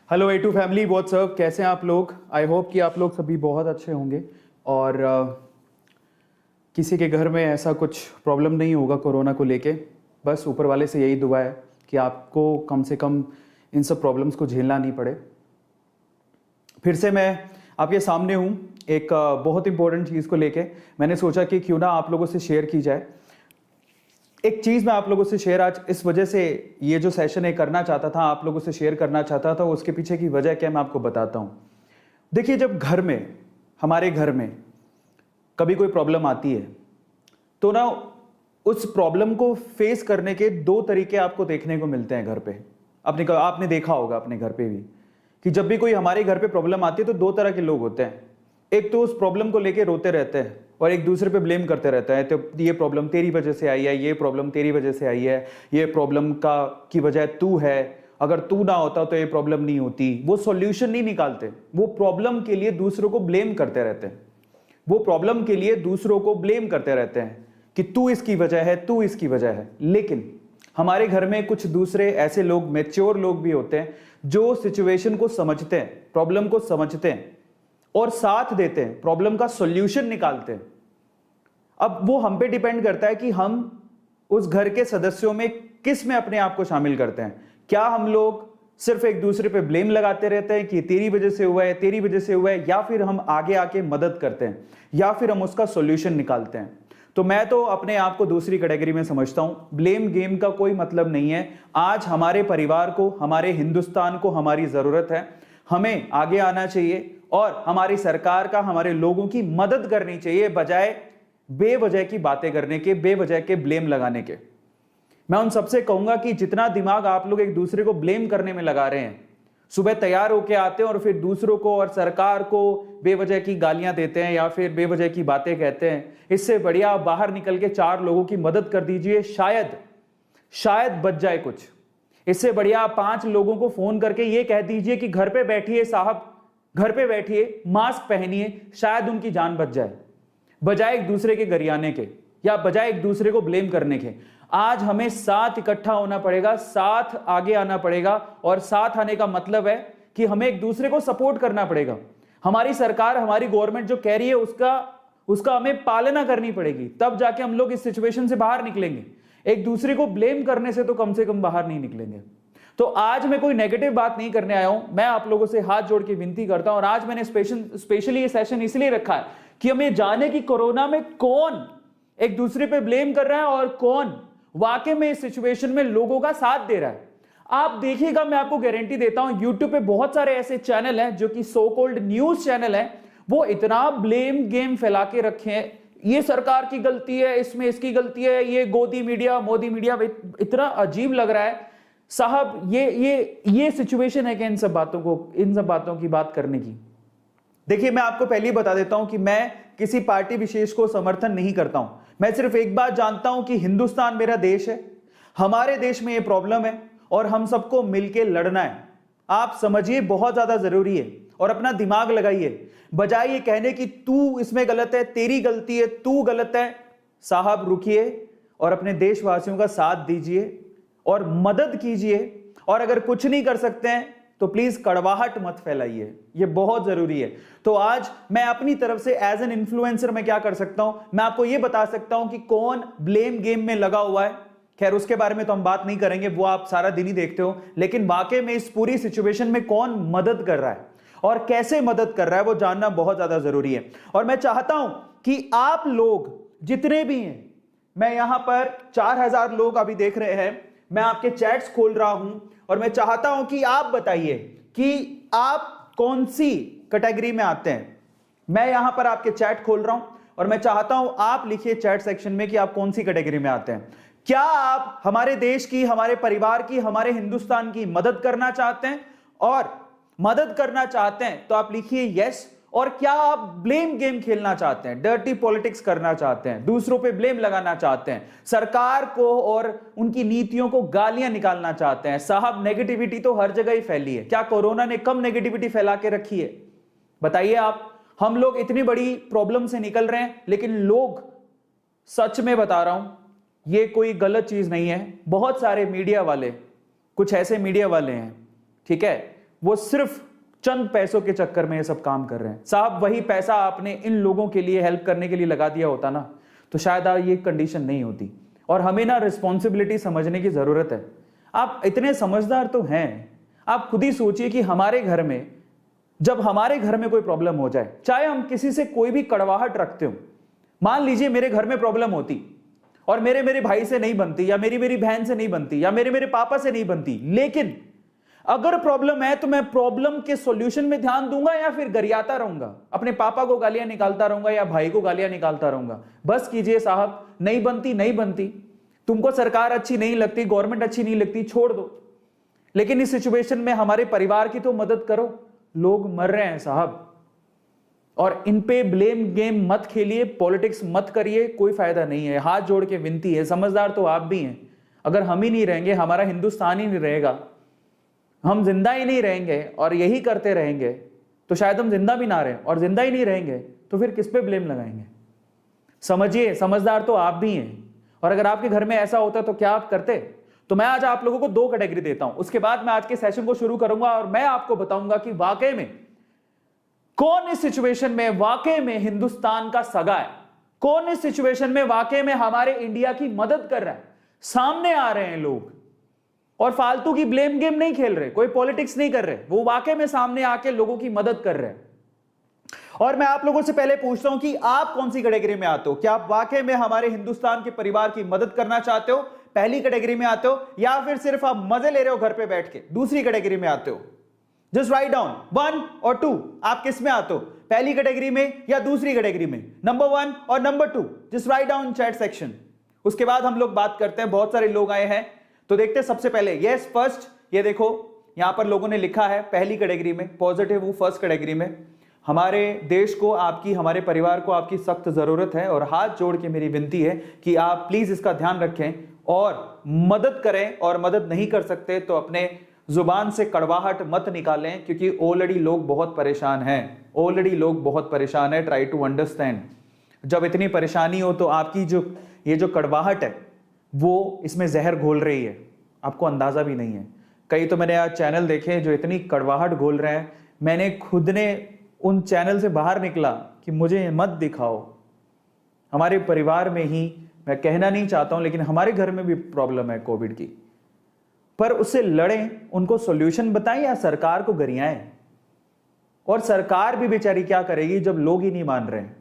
Hello A2 family, WhatsApp, कैसे हैं आप लोग। आई होप कि आप लोग सभी बहुत अच्छे होंगे और किसी के घर में ऐसा कुछ प्रॉब्लम नहीं होगा कोरोना को लेके। बस ऊपर वाले से यही दुआ है कि आपको कम से कम इन सब प्रॉब्लम्स को झेलना नहीं पड़े। फिर से मैं आपके सामने हूँ एक बहुत इंपॉर्टेंट चीज़ को लेके। मैंने सोचा कि क्यों ना आप लोगों से शेयर की जाए। एक चीज़ मैं आप लोगों से शेयर आज इस वजह से ये जो सेशन है करना चाहता था, आप लोगों से शेयर करना चाहता था, उसके पीछे की वजह क्या मैं आपको बताता हूँ। देखिए, जब घर में, हमारे घर में कभी कोई प्रॉब्लम आती है तो ना उस प्रॉब्लम को फेस करने के दो तरीके आपको देखने को मिलते हैं घर पे। आपने देखा होगा अपने घर पे भी कि जब भी कोई हमारे घर पे प्रॉब्लम आती है तो दो तरह के लोग होते हैं। एक तो उस प्रॉब्लम को लेके रोते रहते हैं और एक दूसरे पे ब्लेम करते रहते हैं, तो ये प्रॉब्लम तेरी वजह से आई है, ये प्रॉब्लम तेरी वजह से आई है, ये प्रॉब्लम की वजह तू है, अगर तू ना होता तो ये प्रॉब्लम नहीं होती। वो सॉल्यूशन नहीं निकालते, वो प्रॉब्लम के लिए दूसरों को ब्लेम करते रहते हैं। वो प्रॉब्लम के लिए दूसरों को ब्लेम करते रहते हैं कि तू इसकी वजह है, तू इसकी वजह है। लेकिन हमारे घर में कुछ दूसरे ऐसे लोग, मैच्योर लोग भी होते हैं जो सिचुएशन को समझते हैं, प्रॉब्लम को समझते हैं और साथ देते हैं, प्रॉब्लम का सॉल्यूशन निकालते हैं। अब वो हम पे डिपेंड करता है कि हम उस घर के सदस्यों में किस में अपने आप को शामिल करते हैं। क्या हम लोग सिर्फ एक दूसरे पे ब्लेम लगाते रहते हैं कि तेरी वजह से हुआ है, तेरी वजह से हुआ है, या फिर हम आगे आके मदद करते हैं, या फिर हम उसका सॉल्यूशन निकालते हैं। तो मैं तो अपने आप को दूसरी कैटेगरी में समझता हूं। ब्लेम गेम का कोई मतलब नहीं है। आज हमारे परिवार को, हमारे हिंदुस्तान को हमारी जरूरत है। हमें आगे आना चाहिए और हमारी सरकार का, हमारे लोगों की मदद करनी चाहिए, बजाय बेवजह की बातें करने के, बेवजह के ब्लेम लगाने के। मैं उन सबसे कहूंगा कि जितना दिमाग आप लोग एक दूसरे को ब्लेम करने में लगा रहे हैं, सुबह तैयार होके आते हैं और फिर दूसरों को और सरकार को बेवजह की गालियां देते हैं या फिर बेवजह की बातें कहते हैं, इससे बढ़िया आप बाहर निकल के 4 लोगों की मदद कर दीजिए, शायद बच जाए कुछ। इससे बढ़िया आप 5 लोगों को फोन करके ये कह दीजिए कि घर पे बैठिए साहब, घर पे बैठिए, मास्क पहनिए, शायद उनकी जान बच जाए, बजाय एक दूसरे के गरियाने के या बजाय एक दूसरे को ब्लेम करने के। आज हमें साथ इकट्ठा होना पड़ेगा, साथ आगे आना पड़ेगा, और साथ आने का मतलब है कि हमें एक दूसरे को सपोर्ट करना पड़ेगा। हमारी सरकार, हमारी गवर्नमेंट जो कह रही है उसका हमें पालना करनी पड़ेगी, तब जाके हम लोग इस सिचुएशन से बाहर निकलेंगे। एक दूसरे को ब्लेम करने से कम बाहर नहीं निकलेंगे। तो आज मैं कोई नेगेटिव बात नहीं करने आया हूं, मैं आप लोगों से हाथ जोड़ के विनती करता हूं। और आज मैंने स्पेशली ये सेशन इसलिए रखा है कि हमें जाने कि कोरोना में कौन एक दूसरे पे ब्लेम कर रहा है और कौन वाकई में इस सिचुएशन में लोगों का साथ दे रहा है। आप देखिएगा, मैं आपको गारंटी देता हूं, यूट्यूब पे बहुत सारे ऐसे चैनल हैं जो कि सो कॉल्ड न्यूज चैनल हैं, वो इतना ब्लेम गेम फैला के रखे हैं, ये सरकार की गलती है, इसमें इसकी गलती है, ये गोदी मीडिया, मोदी मीडिया। इतना अजीब लग रहा है साहब, ये सिचुएशन है कि इन सब बातों की बात करने की। देखिए, मैं आपको पहले ही बता देता हूं कि मैं किसी पार्टी विशेष को समर्थन नहीं करता हूं। मैं सिर्फ एक बात जानता हूं कि हिंदुस्तान मेरा देश है, हमारे देश में यह प्रॉब्लम है और हम सबको मिलकर लड़ना है। आप समझिए, बहुत ज्यादा जरूरी है, और अपना दिमाग लगाइए। बजाय ये कहने कि तू इसमें गलत है, तेरी गलती है, तू गलत है, साहब रुकिए और अपने देशवासियों का साथ दीजिए और मदद कीजिए। और अगर कुछ नहीं कर सकते हैं तो प्लीज कड़वाहट मत फैलाइए, ये बहुत जरूरी है। तो आज मैं अपनी तरफ से एज एन इन्फ्लुएंसर मैं क्या कर सकता हूं, मैं आपको ये बता सकता हूं कि कौन ब्लेम गेम में लगा हुआ है। खैर, उसके बारे में तो हम बात नहीं करेंगे, वो आप सारा दिन ही देखते हो, लेकिन वाकई में इस पूरी सिचुएशन में कौन मदद कर रहा है और कैसे मदद कर रहा है, वो जानना बहुत ज्यादा जरूरी है। और मैं चाहता हूं कि आप लोग जितने भी हैं, मैं यहां पर 4000 लोग अभी देख रहे हैं, मैं आपके चैट्स खोल रहा हूं और मैं चाहता हूं कि आप बताइए कि आप कौन सी कैटेगरी में आते हैं। मैं यहां पर आपके चैट खोल रहा हूं और मैं चाहता हूं आप लिखिए चैट सेक्शन में कि आप कौन सी कैटेगरी में आते हैं। क्या आप हमारे देश की, हमारे परिवार की, हमारे हिंदुस्तान की मदद करना चाहते हैं? और मदद करना चाहते हैं तो आप लिखिए यस। और क्या आप ब्लेम गेम खेलना चाहते हैं, डर्टी पॉलिटिक्स करना चाहते हैं, दूसरों पे ब्लेम लगाना चाहते हैं, सरकार को और उनकी नीतियों को गालियां निकालना चाहते हैं? साहब, नेगेटिविटी तो हर जगह ही फैली है, क्या कोरोना ने कम नेगेटिविटी फैला के रखी है? बताइए आप। हम लोग इतनी बड़ी प्रॉब्लम से निकल रहे हैं, लेकिन लोग, सच में बता रहा हूं, ये कोई गलत चीज नहीं है, बहुत सारे मीडिया वाले, कुछ ऐसे मीडिया वाले हैं, ठीक है, वो सिर्फ चंद पैसों के चक्कर में ये सब काम कर रहे हैं। साहब वही पैसा आपने इन लोगों के लिए हेल्प करने के लिए लगा दिया होता ना, तो शायद ये कंडीशन नहीं होती। और हमें ना रिस्पॉन्सिबिलिटी समझने की जरूरत है। आप इतने समझदार तो हैं, आप खुद ही सोचिए कि हमारे घर में, जब हमारे घर में कोई प्रॉब्लम हो जाए, चाहे हम किसी से कोई भी कड़वाहट रखते हो, मान लीजिए मेरे घर में प्रॉब्लम होती और मेरे भाई से नहीं बनती, या मेरी बहन से नहीं बनती, या मेरे पापा से नहीं बनती, लेकिन अगर प्रॉब्लम है तो मैं प्रॉब्लम के सॉल्यूशन में ध्यान दूंगा या फिर गरियाता रहूंगा, अपने पापा को गालियां निकालता रहूंगा या भाई को गालियां निकालता रहूंगा? बस कीजिए साहब, नहीं बनती नहीं बनती, तुमको सरकार अच्छी नहीं लगती, गवर्नमेंट अच्छी नहीं लगती, छोड़ दो। लेकिन इस सिचुएशन में हमारे परिवार की तो मदद करो। लोग मर रहे हैं साहब, और इन पे ब्लेम गेम मत खेलिए, पॉलिटिक्स मत करिए, कोई फायदा नहीं है। हाथ जोड़ के विनती है, समझदार तो आप भी हैं। अगर हम ही नहीं रहेंगे, हमारा हिंदुस्तान ही नहीं रहेगा, हम जिंदा ही नहीं रहेंगे और यही करते रहेंगे, तो शायद हम जिंदा भी ना रहें, और जिंदा ही नहीं रहेंगे तो फिर किस पे ब्लेम लगाएंगे? समझिए, समझदार तो आप भी हैं। और अगर आपके घर में ऐसा होता तो क्या आप करते? तो मैं आज आप लोगों को 2 कैटेगरी देता हूं, उसके बाद मैं आज के सेशन को शुरू करूंगा और मैं आपको बताऊंगा कि वाकई में कौन इस सिचुएशन में वाकई में हिंदुस्तान का सगा है, कौन इस सिचुएशन में वाकई में हमारे इंडिया की मदद कर रहा है। सामने आ रहे हैं लोग और फालतू की ब्लेम गेम नहीं खेल रहे, कोई पॉलिटिक्स नहीं कर रहे, वो वाकई में सामने आके लोगों की मदद कर रहे हैं। और मैं आप लोगों से पहले पूछता हूं कि आप कौन सी कैटेगरी में आते हो? क्या आप वाकई में हमारे हिंदुस्तान के परिवार की मदद करना चाहते हो, पहली कैटेगरी में आते हो, या फिर सिर्फ आप मजे ले रहे हो घर पे बैठ के, दूसरी कैटेगरी में आते हो? जस्ट राइट डाउन 1 और 2, आप किस में आते हो, पहली कैटेगरी में या दूसरी कैटेगरी में? नंबर 1 और number 2, just write down chat section. उसके बाद हम लोग बात करते हैं, बहुत सारे लोग आए हैं तो देखते हैं। सबसे पहले यस फर्स्ट, ये देखो यहां पर लोगों ने लिखा है पहली कैटेगरी में, पॉजिटिव हूं फर्स्ट कैटेगरी में। हमारे देश को आपकी, हमारे परिवार को आपकी सख्त जरूरत है, और हाथ जोड़ के मेरी विनती है कि आप प्लीज इसका ध्यान रखें और मदद करें, और मदद नहीं कर सकते तो अपने जुबान से कड़वाहट मत निकालें, क्योंकि ऑलरेडी लोग बहुत परेशान हैं, ऑलरेडी लोग बहुत परेशान है। Try to understand. जब इतनी परेशानी हो तो आपकी ये जो कड़वाहट है वो इसमें जहर घोल रही है, आपको अंदाजा भी नहीं है। कई तो मैंने आज चैनल देखे जो इतनी कड़वाहट घोल रहे हैं, मैंने खुद ने उन चैनल से बाहर निकला कि मुझे मत दिखाओ। हमारे परिवार में ही, मैं कहना नहीं चाहता हूं, लेकिन हमारे घर में भी प्रॉब्लम है कोविड की, पर उससे लड़ें, उनको सॉल्यूशन बताएं या सरकार को गरियाएं? और सरकार भी बेचारी क्या करेगी जब लोग ही नहीं मान रहे हैं?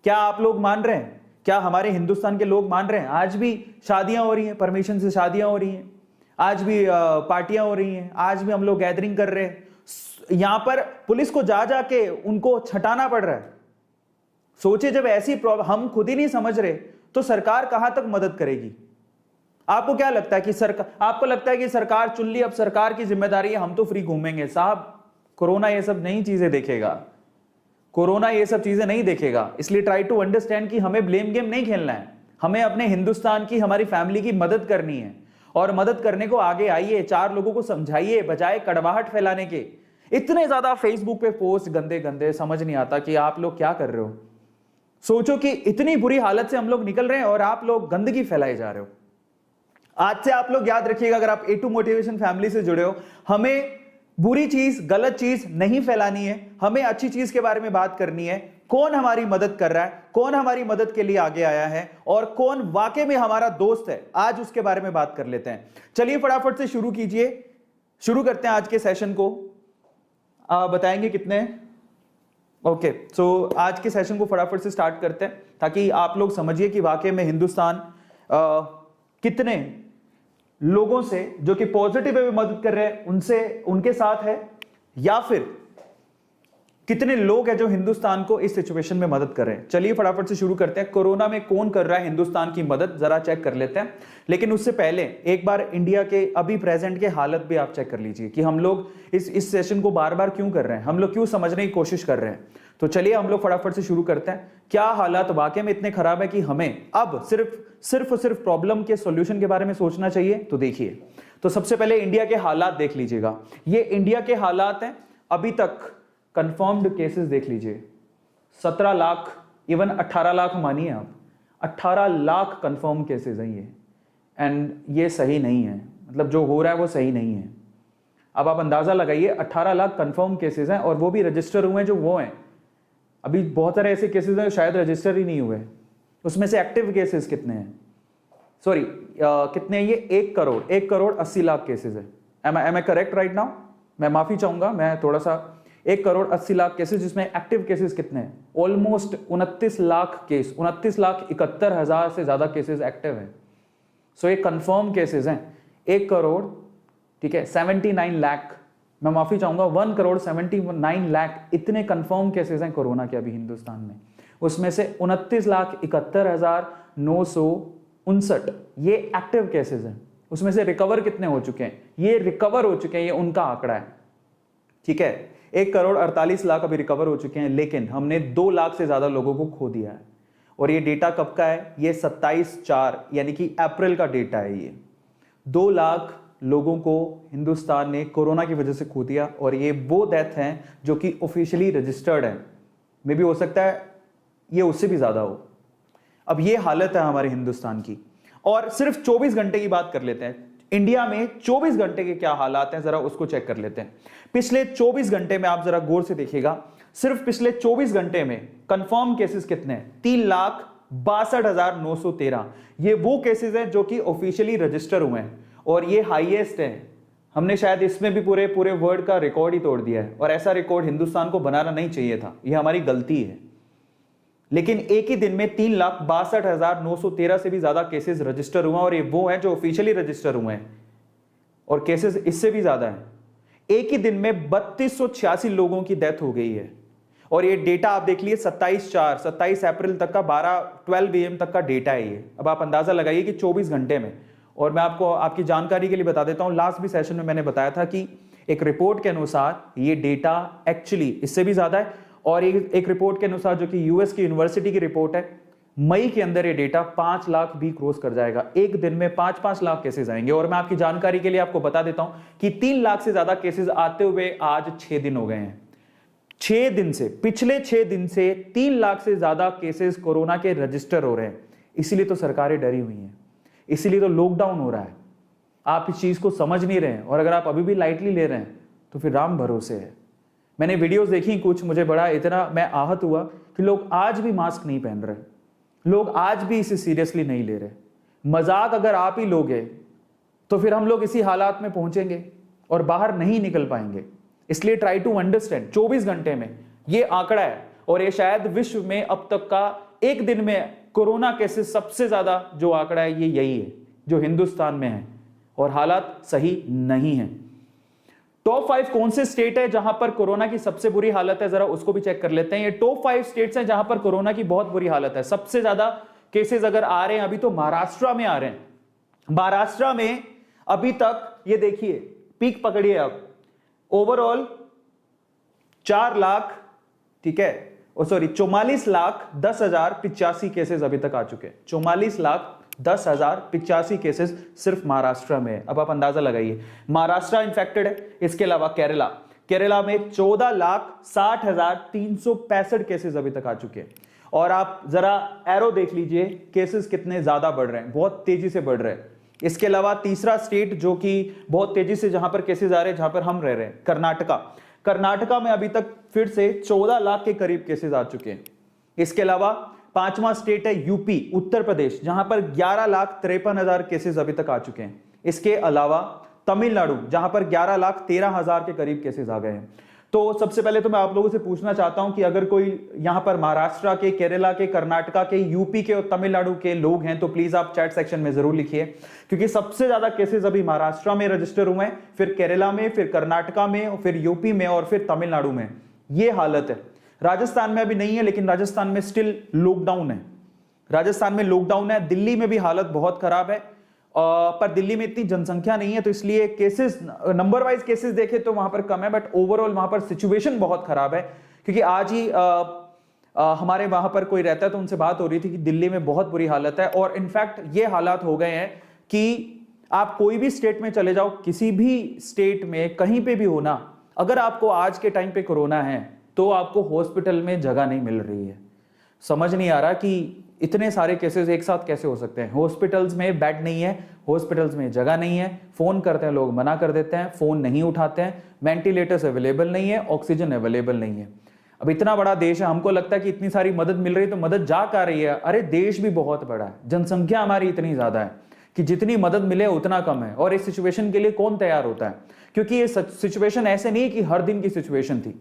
क्या आप लोग मान रहे हैं? क्या हमारे हिंदुस्तान के लोग मान रहे हैं? आज भी शादियां हो रही हैं, परमिशन से शादियां हो रही हैं, आज भी पार्टियां हो रही हैं, आज भी हम लोग गैदरिंग कर रहे हैं। यहां पर पुलिस को जा जाके उनको छटाना पड़ रहा है। सोचिए, जब ऐसी प्रॉब्लम हम खुद ही नहीं समझ रहे तो सरकार कहां तक मदद करेगी? आपको क्या लगता है कि आपको लगता है कि सरकार चुन ली, अब सरकार की जिम्मेदारी है, हम तो फ्री घूमेंगे? साहब, कोरोना ये सब नई चीजें देखेगा, कोरोना ये सब चीजें नहीं देखेगा। इसलिए ट्राई टू अंडरस्टैंड कि हमें ब्लेम गेम नहीं खेलना है, हमें अपने हिंदुस्तान की, हमारी फैमिली की मदद करनी है। और मदद करने को आगे आइए, 4 लोगों को समझाइए, बजाय कड़वाहट फैलाने के। इतने ज्यादा फेसबुक पे पोस्ट गंदे गंदे, समझ नहीं आता कि आप लोग क्या कर रहे हो। सोचो कि इतनी बुरी हालत से हम लोग निकल रहे हैं और आप लोग गंदगी फैलाए जा रहे हो। आज से आप लोग याद रखिएगा, अगर आप A2 मोटिवेशन फैमिली से जुड़े हो, हमें बुरी चीज, गलत चीज नहीं फैलानी है, हमें अच्छी चीज के बारे में बात करनी है। कौन हमारी मदद कर रहा है, कौन हमारी मदद के लिए आगे आया है, और कौन वाकई में हमारा दोस्त है, आज उसके बारे में बात कर लेते हैं। चलिए फटाफट से शुरू कीजिए, शुरू करते हैं आज के सेशन को। बताएंगे कितने? ओके, सो आज के सेशन को फटाफट से स्टार्ट करते हैं, ताकि आप लोग समझिए कि वाकई में हिंदुस्तान कितने लोगों से जो कि पॉजिटिव वे में मदद कर रहे हैं उनसे, उनके साथ है, या फिर कितने लोग हैं जो हिंदुस्तान को इस सिचुएशन में मदद कर रहे हैं। चलिए फटाफट से शुरू करते हैं। कोरोना में कौन कर रहा है हिंदुस्तान की मदद, जरा चेक कर लेते हैं। लेकिन उससे पहले एक बार इंडिया के अभी प्रेजेंट के हालत भी आप चेक कर लीजिए कि हम लोग इस सेशन को बार बार क्यों कर रहे हैं, हम लोग क्यों समझने की कोशिश कर रहे हैं। तो चलिए हम लोग फटाफट से शुरू करते हैं। क्या हालात वाकई में इतने खराब है कि हमें अब सिर्फ प्रॉब्लम के सॉल्यूशन के बारे में सोचना चाहिए? तो देखिए, तो सबसे पहले इंडिया के हालात देख लीजिएगा। ये इंडिया के हालात हैं। अभी तक कंफर्म्ड केसेस देख लीजिए, 17 लाख, इवन 18 लाख मानिए आप, 18 लाख कंफर्म केसेस हैं ये। एंड ये सही नहीं है, मतलब जो हो रहा है वो सही नहीं है। अब आप अंदाजा लगाइए, 18 लाख कंफर्म केसेस हैं और वो भी रजिस्टर हुए हैं जो वो हैं। अभी बहुत सारे ऐसे केसेस हैं शायद रजिस्टर ही नहीं हुए। उसमें से एक्टिव केसेस कितने हैं? सॉरी, कितने हैं ये? 1 करोड़ 80 लाख केसेस है। Am I correct right now? मैं माफी चाहूंगा, मैं थोड़ा सा 1 करोड़ 80 लाख केसेस, जिसमें एक्टिव केसेस कितने हैं? ऑलमोस्ट 29 लाख केस, 29,71,000 से ज्यादा केसेस एक्टिव हैं। सो ये कंफर्म केसेस हैं 1 करोड़, ठीक है, 79 लाख, मैं माफी चाहूंगा 1 करोड़ 79 लाख, इतने कंफर्म केसेस हैं कोरोना के अभी हिंदुस्तान में। उसमें से 29,71,959 ये एक्टिव केसेस हैं। उसमें से रिकवर कितने हो चुके हैं? ये रिकवर हो चुके हैं, ये उनका आंकड़ा है, ठीक है। 1 करोड़ 48 लाख अभी रिकवर हो चुके हैं, लेकिन हमने 2 लाख से ज्यादा लोगों को खो दिया है। और ये डेटा कब का है? ये 27/4 यानी कि अप्रैल का डेटा है। ये 2 लाख लोगों को हिंदुस्तान ने कोरोना की वजह से खो दिया, और ये वो डेथ हैं जो कि ऑफिशियली रजिस्टर्ड है। मे भी हो सकता है ये उससे भी ज्यादा हो। अब ये हालत है हमारे हिंदुस्तान की। और सिर्फ 24 घंटे की बात कर लेते हैं, इंडिया में 24 घंटे के क्या हालात हैं, जरा उसको चेक कर लेते हैं। पिछले 24 घंटे में आप जरा गौर से देखिएगा, सिर्फ पिछले 24 घंटे में कंफर्म केसेस कितने हैं? 3,62,913। ये वो केसेस हैं जो कि ऑफिशियली रजिस्टर हुए हैं, और ये हाईएस्ट है। हमने शायद इसमें भी पूरे वर्ल्ड का रिकॉर्ड ही तोड़ दिया है, और ऐसा रिकॉर्ड हिंदुस्तान को बनाना नहीं चाहिए था, ये हमारी गलती है। लेकिन एक ही दिन में 3,62,913 से भी ज्यादा केसेस रजिस्टर हुए, और ये वो हैं जो ऑफिशियली रजिस्टर हुए हैं, और केसेस इससे भी ज्यादा हैं। एक ही दिन में 3286 लोगों की डेथ हो गई है, और ये डेटा आप देख लिए 27 अप्रैल तक का 12 AM तक का डेटा है ये। अब आप अंदाजा लगाइए कि 24 घंटे में। और मैं आपको आपकी जानकारी के लिए बता देता हूं, लास्ट भी सेशन में मैंने बताया था कि एक रिपोर्ट के अनुसार ये डेटा एक्चुअली इससे भी ज्यादा है, और एक रिपोर्ट के अनुसार जो कि यूएस की यूनिवर्सिटी की रिपोर्ट है, मई के अंदर ये डेटा 5 लाख भी क्रॉस कर जाएगा। एक दिन में 5-5 लाख केसेस आएंगे। और मैं आपकी जानकारी के लिए आपको बता देता हूं कि 3 लाख से ज्यादा केसेस आते हुए आज 6 दिन हो गए हैं। 6 दिन से, पिछले 6 दिन से 3 लाख से ज्यादा केसेस कोरोना के रजिस्टर हो रहे हैं। इसीलिए तो सरकारें डरी हुई हैं, इसीलिए तो लॉकडाउन हो रहा है। आप इस चीज को समझ नहीं रहे हैं, और अगर आप अभी भी लाइटली ले रहे हैं तो फिर राम भरोसे है। मैंने वीडियोस देखी कुछ, मुझे बड़ा इतना मैं आहत हुआ कि लोग आज भी मास्क नहीं पहन रहे, लोग आज भी इसे सीरियसली नहीं ले रहे। मजाक अगर आप ही लोगे तो फिर हम लोग इसी हालात में पहुंचेंगे और बाहर नहीं निकल पाएंगे। इसलिए ट्राई टू अंडरस्टैंड, 24 घंटे में ये आंकड़ा है, और ये शायद विश्व में अब तक का एक दिन में कोरोना केसेस सबसे ज्यादा जो आंकड़ा है ये यही है जो हिंदुस्तान में है, और हालात सही नहीं है। टॉप 5 कौन से स्टेट है जहां पर कोरोना की सबसे बुरी हालत है, जरा उसको भी चेक कर लेते हैं। ये टॉप 5 स्टेट्स हैं जहां पर कोरोना की बहुत बुरी हालत है। सबसे ज्यादा केसेस अगर आ रहे हैं अभी तो महाराष्ट्र में आ रहे हैं। महाराष्ट्र में अभी तक ये देखिए पीक पकड़िए, अब ओवरऑल 4 लाख, ठीक है, 44,10,85 केसेस अभी तक आ चुके हैं। 44,10,85 केसेस सिर्फ महाराष्ट्र में है। अब आप अंदाजा लगाइए, महाराष्ट्र इन्फेक्टेड है। इसके अलावा केरला में 14,60,365 केसेस अभी तक आ चुके हैं। और आप जरा एरो देख लीजिए, केसेस कितने ज्यादा बढ़ रहे हैं, बहुत तेजी से बढ़ रहे हैं। इसके अलावा तीसरा स्टेट जो कि बहुत तेजी से जहां पर केसेस आ रहे हैं, जहां पर हम रह रहे हैं, कर्नाटका में अभी तक फिर से 14 लाख के करीब केसेस आ चुके हैं। इसके अलावा 5वां स्टेट है यूपी, उत्तर प्रदेश, जहां पर 11,53,000 केसेस अभी तक आ चुके हैं। इसके अलावा तमिलनाडु, जहां पर 11,13,000 के करीब केसेस आ गए हैं। तो सबसे पहले तो मैं आप लोगों से पूछना चाहता हूं कि अगर कोई यहां पर महाराष्ट्र के, केरला के, कर्नाटका के, यूपी के और तमिलनाडु के लोग हैं तो प्लीज आप चैट सेक्शन में जरूर लिखिए, क्योंकि सबसे ज्यादा केसेस अभी महाराष्ट्र में रजिस्टर हुए हैं, फिर केरला में, फिर कर्नाटका में, फिर यूपी में और फिर तमिलनाडु में। ये हालत है। राजस्थान में अभी नहीं है, लेकिन राजस्थान में स्टिल लॉकडाउन है। राजस्थान में लॉकडाउन है। दिल्ली में भी हालत बहुत खराब है, पर दिल्ली में इतनी जनसंख्या नहीं है तो इसलिए केसेस नंबर वाइज केसेस देखे तो वहां पर कम है, बट ओवरऑल वहां पर सिचुएशन बहुत खराब है। क्योंकि आज ही हमारे वहां पर कोई रहता है तो उनसे बात हो रही थी कि दिल्ली में बहुत बुरी हालत है। और इनफैक्ट ये हालात हो गए हैं कि आप कोई भी स्टेट में चले जाओ, किसी भी स्टेट में कहीं पे भी होना, अगर आपको आज के टाइम पे कोरोना है तो आपको हॉस्पिटल में जगह नहीं मिल रही है। समझ नहीं आ रहा कि इतने सारे केसेस एक साथ कैसे हो सकते हैं। हॉस्पिटल्स में बेड नहीं है, हॉस्पिटल्स में जगह नहीं है, फोन करते हैं लोग मना कर देते हैं, फोन नहीं उठाते हैं, वेंटिलेटर्स अवेलेबल नहीं है, ऑक्सीजन अवेलेबल नहीं है। अब इतना बड़ा देश है, हमको लगता है कि इतनी सारी मदद मिल रही है तो मदद जा कहाँ रही है? अरे देश भी बहुत बड़ा है, जनसंख्या हमारी इतनी ज्यादा है कि जितनी मदद मिले उतना कम है। और इस सिचुएशन के लिए कौन तैयार होता है? क्योंकि ये सिचुएशन ऐसे नहीं है कि हर दिन की सिचुएशन थी,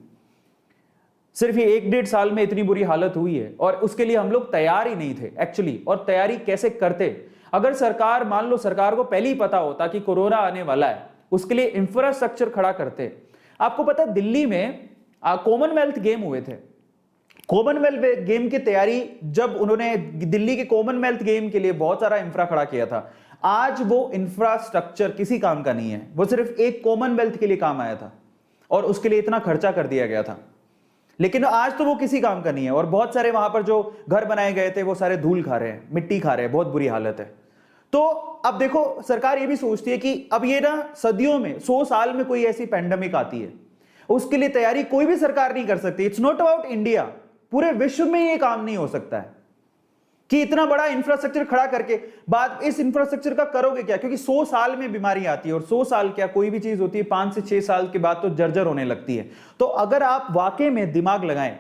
सिर्फ ये 1-1.5 साल में इतनी बुरी हालत हुई है और उसके लिए हम लोग तैयार ही नहीं थे एक्चुअली। और तैयारी कैसे करते? अगर सरकार, मान लो सरकार को पहले ही पता होता कि कोरोना आने वाला है, उसके लिए इंफ्रास्ट्रक्चर खड़ा करते। आपको पता है दिल्ली में कॉमनवेल्थ गेम हुए थे, कॉमनवेल्थ गेम की तैयारी जब उन्होंने दिल्ली के कॉमनवेल्थ गेम के लिए बहुत सारा इंफ्रा खड़ा किया था, आज वो इंफ्रास्ट्रक्चर किसी काम का नहीं है, वो सिर्फ एक कॉमनवेल्थ के लिए काम आया था और उसके लिए इतना खर्चा कर दिया गया था, लेकिन आज तो वो किसी काम का नहीं है। और बहुत सारे वहां पर जो घर बनाए गए थे वो सारे धूल खा रहे हैं, मिट्टी खा रहे हैं, बहुत बुरी हालत है। तो अब देखो सरकार ये भी सोचती है कि अब ये ना सदियों में, 100 साल में कोई ऐसी पैंडेमिक आती है, उसके लिए तैयारी कोई भी सरकार नहीं कर सकती। इट्स नॉट अबाउट इंडिया, पूरे विश्व में ये काम नहीं हो सकता है कि इतना बड़ा इंफ्रास्ट्रक्चर खड़ा करके बाद इस इंफ्रास्ट्रक्चर का करोगे क्या? क्योंकि 100 साल में बीमारी आती है और 100 साल क्या, कोई भी चीज होती है 5 से 6 साल के बाद तो जर्जर होने लगती है। तो अगर आप वाकई में दिमाग लगाएं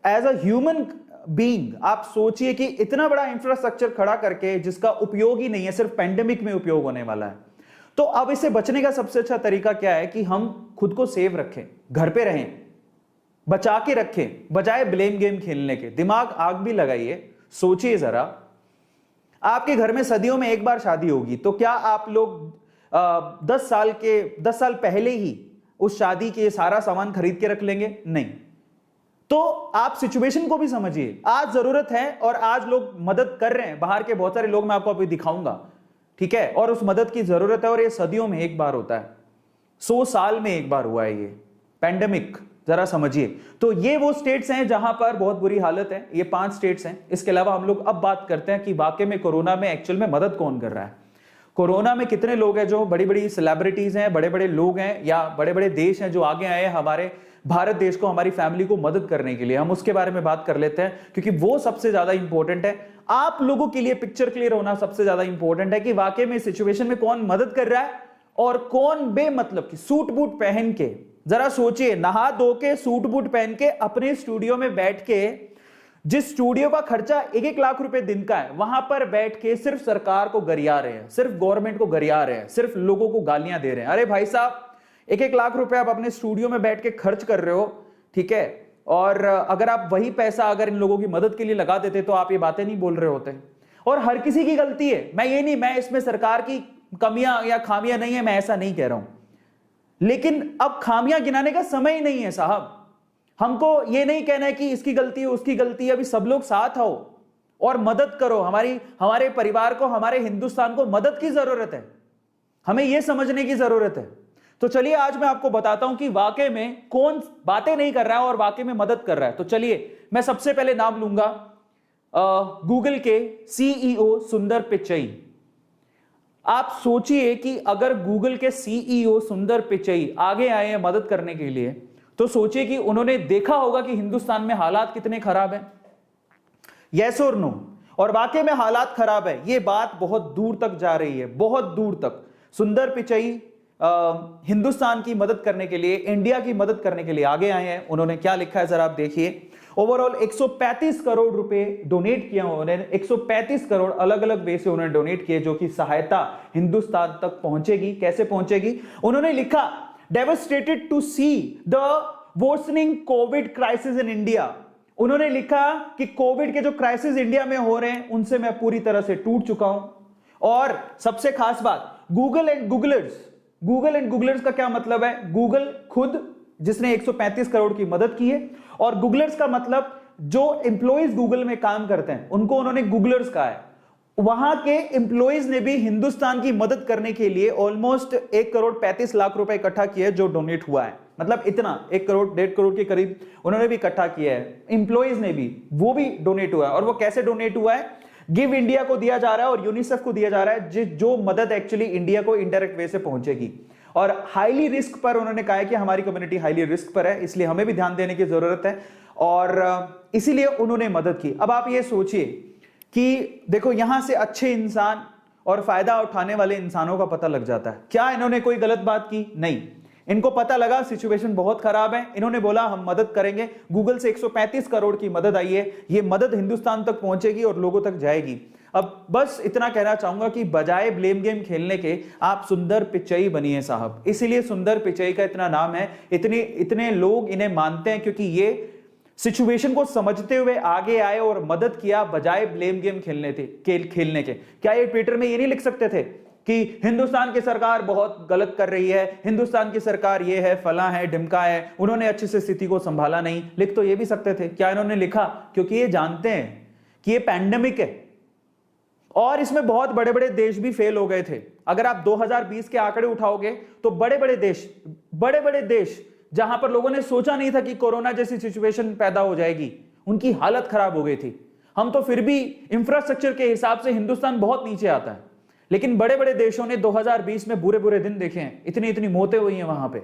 एज अ ह्यूमन बीइंग, आप सोचिए कि इतना बड़ा इंफ्रास्ट्रक्चर खड़ा करके जिसका उपयोग ही नहीं है, सिर्फ पेंडेमिक में उपयोग होने वाला है। तो अब इससे बचने का सबसे अच्छा तरीका क्या है कि हम खुद को सेव रखें, घर पे रहें, बचा के रखें, बजाय ब्लेम गेम खेलने के। दिमाग आग भी लगाइए, सोचिए जरा, आपके घर में सदियों में एक बार शादी होगी, तो क्या आप लोग 10 साल पहले ही उस शादी के सारा सामान खरीद के रख लेंगे? नहीं। तो आप सिचुएशन को भी समझिए, आज जरूरत है और आज लोग मदद कर रहे हैं, बाहर के बहुत सारे लोग, मैं आपको अभी दिखाऊंगा, ठीक है, और उस मदद की जरूरत है और ये सदियों में एक बार होता है, 100 साल में एक बार हुआ है ये पैंडेमिक, जरा समझिए। तो ये वो स्टेट्स हैं जहां पर बहुत बुरी हालत है, ये 5 स्टेट्स हैं। इसके अलावा हम लोग अब बात करते हैं कि वाकई में कोरोना में एक्चुअल में मदद कौन कर रहा है। कोरोना में कितने लोग हैं जो बड़ी बड़ी सेलिब्रिटीज हैं, बड़े बड़े लोग हैं या बड़े बड़े देश हैं जो आगे आए हैं हमारे भारत देश को, हमारी फैमिली को मदद करने के लिए। हम उसके बारे में बात कर लेते हैं क्योंकि वो सबसे ज्यादा इंपॉर्टेंट है। आप लोगों के लिए पिक्चर क्लियर होना सबसे ज्यादा इंपॉर्टेंट है कि वाकई में सिचुएशन में कौन मदद कर रहा है और कौन बेमतलब की सूट बूट पहन के, जरा सोचिए, नहा धो के सूट बूट पहन के अपने स्टूडियो में बैठ के, जिस स्टूडियो का खर्चा 1-1 लाख रुपए दिन का है, वहां पर बैठ के सिर्फ सरकार को गरिया रहे हैं, सिर्फ गवर्नमेंट को गरिया रहे हैं, सिर्फ लोगों को गालियां दे रहे हैं। अरे भाई साहब, 1-1 लाख रुपए आप अपने स्टूडियो में बैठ के खर्च कर रहे हो, ठीक है, और अगर आप वही पैसा अगर इन लोगों की मदद के लिए लगा देते तो आप ये बातें नहीं बोल रहे होते। और हर किसी की गलती है, मैं इसमें सरकार की कमियां या खामियां नहीं है, मैं ऐसा नहीं कह रहा हूं, लेकिन अब खामियां गिनाने का समय ही नहीं है साहब। हमको ये नहीं कहना है कि इसकी गलती है उसकी गलती है, अभी सब लोग साथ आओ और मदद करो। हमारे परिवार को, हमारे हिंदुस्तान को मदद की जरूरत है, हमें यह समझने की जरूरत है। तो चलिए आज मैं आपको बताता हूं कि वाकई में कौन बातें नहीं कर रहा है और वाकई में मदद कर रहा है। तो चलिए मैं सबसे पहले नाम लूंगा गूगल के सीईओ सुंदर पिचई। आप सोचिए कि अगर गूगल के सीईओ सुंदर पिचई आगे आए हैं मदद करने के लिए, तो सोचिए कि उन्होंने देखा होगा कि हिंदुस्तान में हालात कितने खराब हैं, यस और नो। और वाकई में हालात खराब है, यह बात बहुत दूर तक जा रही है, बहुत दूर तक। सुंदर पिचई हिंदुस्तान की मदद करने के लिए, इंडिया की मदद करने के लिए आगे आए हैं। उन्होंने क्या लिखा है जरा आप देखिए। ओवरऑल 135 करोड़ रुपए डोनेट किया उन्होंने, 135 करोड़ अलग अलग वे से उन्होंने डोनेट किए, जो कि सहायता हिंदुस्तान तक पहुंचेगी। कैसे पहुंचेगी? उन्होंने लिखा, devastated to see the worsening covid crisis in India. उन्होंने लिखा कि कोविड के जो क्राइसिस इंडिया में हो रहे हैं उनसे मैं पूरी तरह से टूट चुका हूं। और सबसे खास बात, गूगल एंड गूगलर्स का क्या मतलब है? गूगल खुद जिसने 135 करोड़ की मदद की है, और गूगलर्स का मतलब जो एम्प्लॉइज गूगल में काम करते हैं उनको उन्होंने गूगलर्स कहा है। वहां के एम्प्लॉइज ने भी हिंदुस्तान की मदद करने के लिए ऑलमोस्ट 1 करोड़ 35 लाख रुपए इकट्ठा किया है, जो डोनेट हुआ है। मतलब इतना 1 करोड़ 1.5 करोड़ के करीब उन्होंने भी इकट्ठा किया है, एम्प्लॉइज ने भी, वो भी डोनेट हुआ है। और वो कैसे डोनेट हुआ है? गिव इंडिया को दिया जा रहा है और यूनिसेफ को दिया जा रहा है, जो मदद एक्चुअली इंडिया को इनडायरेक्ट वे से पहुंचेगी। और हाईली रिस्क पर उन्होंने कहा है कि हमारी कम्युनिटी हाईली रिस्क पर है, इसलिए हमें भी ध्यान देने की जरूरत है, और इसीलिए उन्होंने मदद की। अब आप ये सोचिए कि देखो, यहां से अच्छे इंसान और फायदा उठाने वाले इंसानों का पता लग जाता है। क्या इन्होंने कोई गलत बात की? नहीं, इनको पता लगा सिचुएशन बहुत खराब है, इन्होंने बोला हम मदद करेंगे। गूगल से 135 करोड़ की मदद आई है, ये मदद हिंदुस्तान तक पहुंचेगी और लोगों तक जाएगी। अब बस इतना कहना चाहूंगा कि बजाय ब्लेम गेम खेलने के आप सुंदर पिचई बनिए साहब। इसीलिए सुंदर पिचई का इतना नाम है, इतने लोग इन्हें मानते हैं क्योंकि ये सिचुएशन को समझते हुए आगे आए और मदद किया बजाय ब्लेम गेम खेलने के। क्या ये ट्विटर में ये नहीं लिख सकते थे कि हिंदुस्तान की सरकार बहुत गलत कर रही है, हिंदुस्तान की सरकार ये है, फला है, ढिमका है, उन्होंने अच्छे से स्थिति को संभाला नहीं? लिख तो ये भी सकते थे। क्या इन्होंने लिखा? क्योंकि ये जानते हैं कि ये पैंडेमिक है और इसमें बहुत बड़े बड़े देश भी फेल हो गए थे। अगर आप 2020 के आंकड़े उठाओगे तो बड़े बड़े देश जहां पर लोगों ने सोचा नहीं था कि कोरोना जैसी सिचुएशन पैदा हो जाएगी, उनकी हालत खराब हो गई थी। हम तो फिर भी इंफ्रास्ट्रक्चर के हिसाब से हिंदुस्तान बहुत नीचे आता है, लेकिन बड़े बड़े देशों ने 2020 में बुरे दिन देखे हैं, इतनी मौतें हुई हैं वहां पे।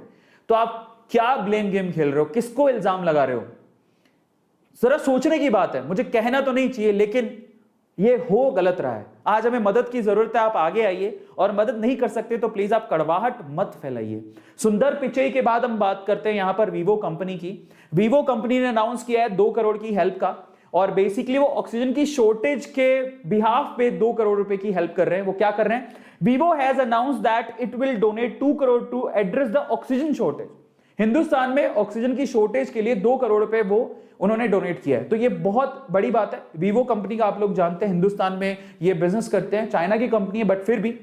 तो आप क्या ब्लेम गेम खेल रहे हो? किसको इल्जाम लगा रहे हो? जरा सोचने की बात है। मुझे कहना तो नहीं चाहिए, लेकिन ये हो गलत रहा है। आज हमें मदद की जरूरत है, आप आगे आइए, और मदद नहीं कर सकते तो प्लीज आप कड़वाहट मत फैलाइए। सुंदर पिचई के बाद हम बात करते हैं यहां पर वीवो कंपनी की। वीवो कंपनी ने अनाउंस किया है 2 करोड़ की हेल्प का, और बेसिकली वो ऑक्सीजन की शॉर्टेज के बिहाफ पे 2 करोड़ रुपए की हेल्प कर रहे हैं। वो क्या कर रहे हैं? Vivo has announced that it will donate 2 crore to address the oxygen shortage. Hindustan में ऑक्सीजन की शॉर्टेज के लिए 2 करोड़ रुपए वो उन्होंने डोनेट किया है। तो ये बहुत बड़ी बात है। वीवो कंपनी का आप लोग जानते हैं हिंदुस्तान में ये बिजनेस करते हैं, चाइना की कंपनी है, बट फिर भी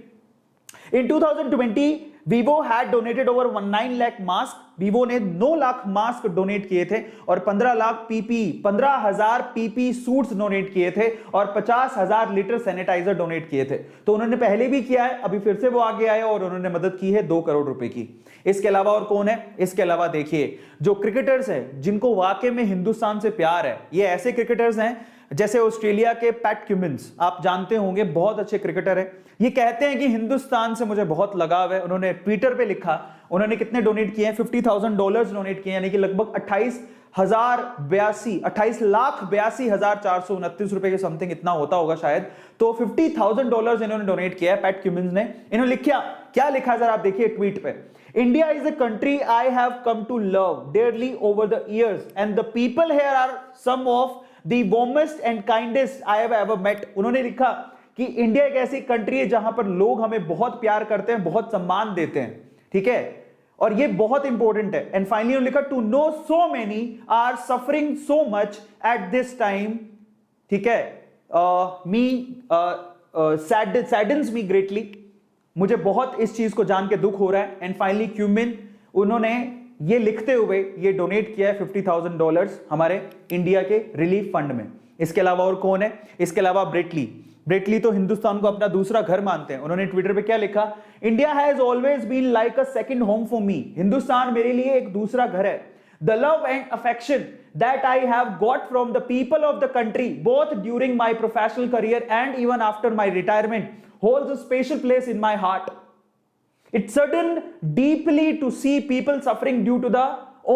इन 2020 Vivo had donated over 19 lakh mask. Vivo ने 9 लाख मास्क डोनेट किए थे और 15,000 पीपी सूट्स डोनेट किए थे और 50,000 लीटर सैनिटाइजर डोनेट किए थे। तो उन्होंने पहले भी किया है, अभी फिर से वो आगे आए और उन्होंने मदद की है 2 करोड़ रुपए की। इसके अलावा और कौन है? इसके अलावा देखिए, जो क्रिकेटर्स हैं जिनको वाकई में हिंदुस्तान से प्यार है, ये ऐसे क्रिकेटर्स हैं जैसे ऑस्ट्रेलिया के पैट क्यूमिंस, आप जानते होंगे, बहुत अच्छे क्रिकेटर है। ये कहते हैं कि हिंदुस्तान से मुझे बहुत लगाव है। उन्होंने ट्विटर पे लिखा, उन्होंने कितने डोनेट किए हैं? $50,000 डोनेट किए, यानी कि लगभग 28,82,429 रुपए के समथिंग इतना होता होगा शायद। तो $50,000 इन्होंने डोनेट किया है पैट क्यूमिंस ने। इन्होंने लिखा, क्या लिखा जरा आप देखिए ट्वीट पे। India is a country I have come to love dearly over the years and the people here are some of the warmest and kindest I have ever met। उन्होंने लिखा कि इंडिया एक ऐसी कंट्री है जहां पर लोग हमें बहुत प्यार करते हैं, बहुत सम्मान देते हैं, ठीक है, और ये बहुत इंपॉर्टेंट है। एंड फाइनली उन्होंने लिखा, to know so many are suffering so much at this time, ठीक है, सैडन्स मी ग्रेटली, मुझे बहुत इस चीज को जान के दुख हो रहा है। एंड फाइनली क्यूमिन, उन्होंने ये लिखते हुए ये डोनेट किया है $50,000 हमारे इंडिया के रिलीफ फंड में। इसके अलावा और कौन है? इसके अलावा ब्रेटली तो हिंदुस्तान को अपना दूसरा घर मानते हैं। उन्होंने ट्विटर पे क्या लिखा? India has always been like a second home for me. Hindustan मेरे लिए एक दूसरा घर है। The love and affection that I have got from the people of the country both during my professional career and even after my retirement holds a special place in my heart. It saddened deeply to see people suffering due to the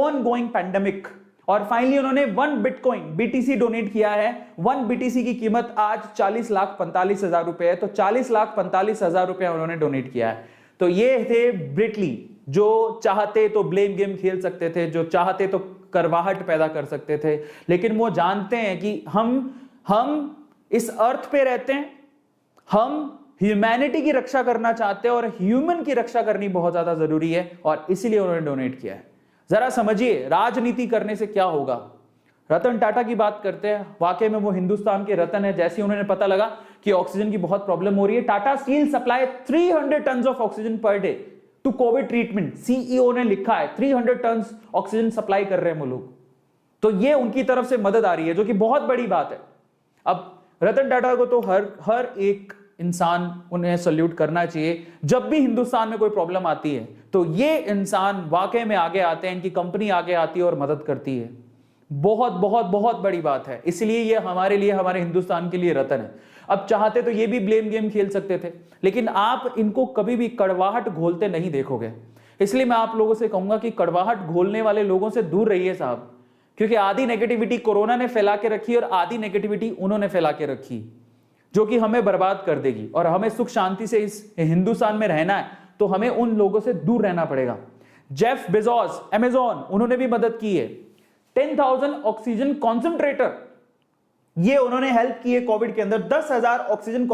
ongoing pandemic। और finally उन्होंने 1 bitcoin BTC donate किया है। 1 BTC की कीमत आज 40,45,000 रुपए है। तो 40,45,000 रुपए उन्होंने डोनेट किया है। तो ये थे ब्रेटली, जो चाहते तो ब्लेम गेम खेल सकते थे, जो चाहते तो करवाहट पैदा कर सकते थे, लेकिन वो जानते हैं कि हम इस अर्थ पे रहते हैं, हम ह्यूमैनिटी की रक्षा करना चाहते हैं और ह्यूमन की रक्षा करनी बहुत ज्यादा जरूरी है, और इसीलिए उन्होंने डोनेट किया है। जरा समझिए राजनीति करने से क्या होगा। रतन टाटा की बात करते हैं, वाकई में वो हिंदुस्तान के रतन है। जैसे उन्होंने पता लगा कि ऑक्सीजन की बहुत प्रॉब्लम हो रही है, Tata steel supply 300 ton of oxygen per day to covid treatment. CEO ने लिखा है 300 टन ऑक्सीजन सप्लाई कर रहे हैं वो लोग। तो ये उनकी तरफ से मदद आ रही है, जो कि बहुत बड़ी बात है। अब रतन टाटा को तो हर एक इंसान उन्हें सल्यूट करना चाहिए। जब भी हिंदुस्तान में कोई प्रॉब्लम आती है तो ये इंसान वाकई में आगे आते हैं, इनकी कंपनी आगे आती है और मदद करती है। बहुत बहुत बहुत बड़ी बात है। इसलिए ये हमारे लिए, हमारे हिंदुस्तान के लिए रतन है। अब चाहते तो ये भी ब्लेम गेम खेल सकते थे, लेकिन आप इनको कभी भी कड़वाहट घोलते नहीं देखोगे। इसलिए मैं आप लोगों से कहूंगा कि कड़वाहट घोलने वाले लोगों से दूर रहिए साहब, क्योंकि आधी नेगेटिविटी कोरोना ने फैला के रखी और आधी नेगेटिविटी उन्होंने फैला के रखी। जो कि हमें बर्बाद कर देगी, और हमें सुख शांति से इस हिंदुस्तान में रहना है तो हमें उन लोगों से दूर रहना पड़ेगा। जेफ बेजोस, अमेजॉन, उन्होंने भी मदद की है। 10,000 ऑक्सीजन कॉन्सेंट्रेटर, ये उन्होंने हेल्प की है कोविड के अंदर। 10,000 ऑक्सीजन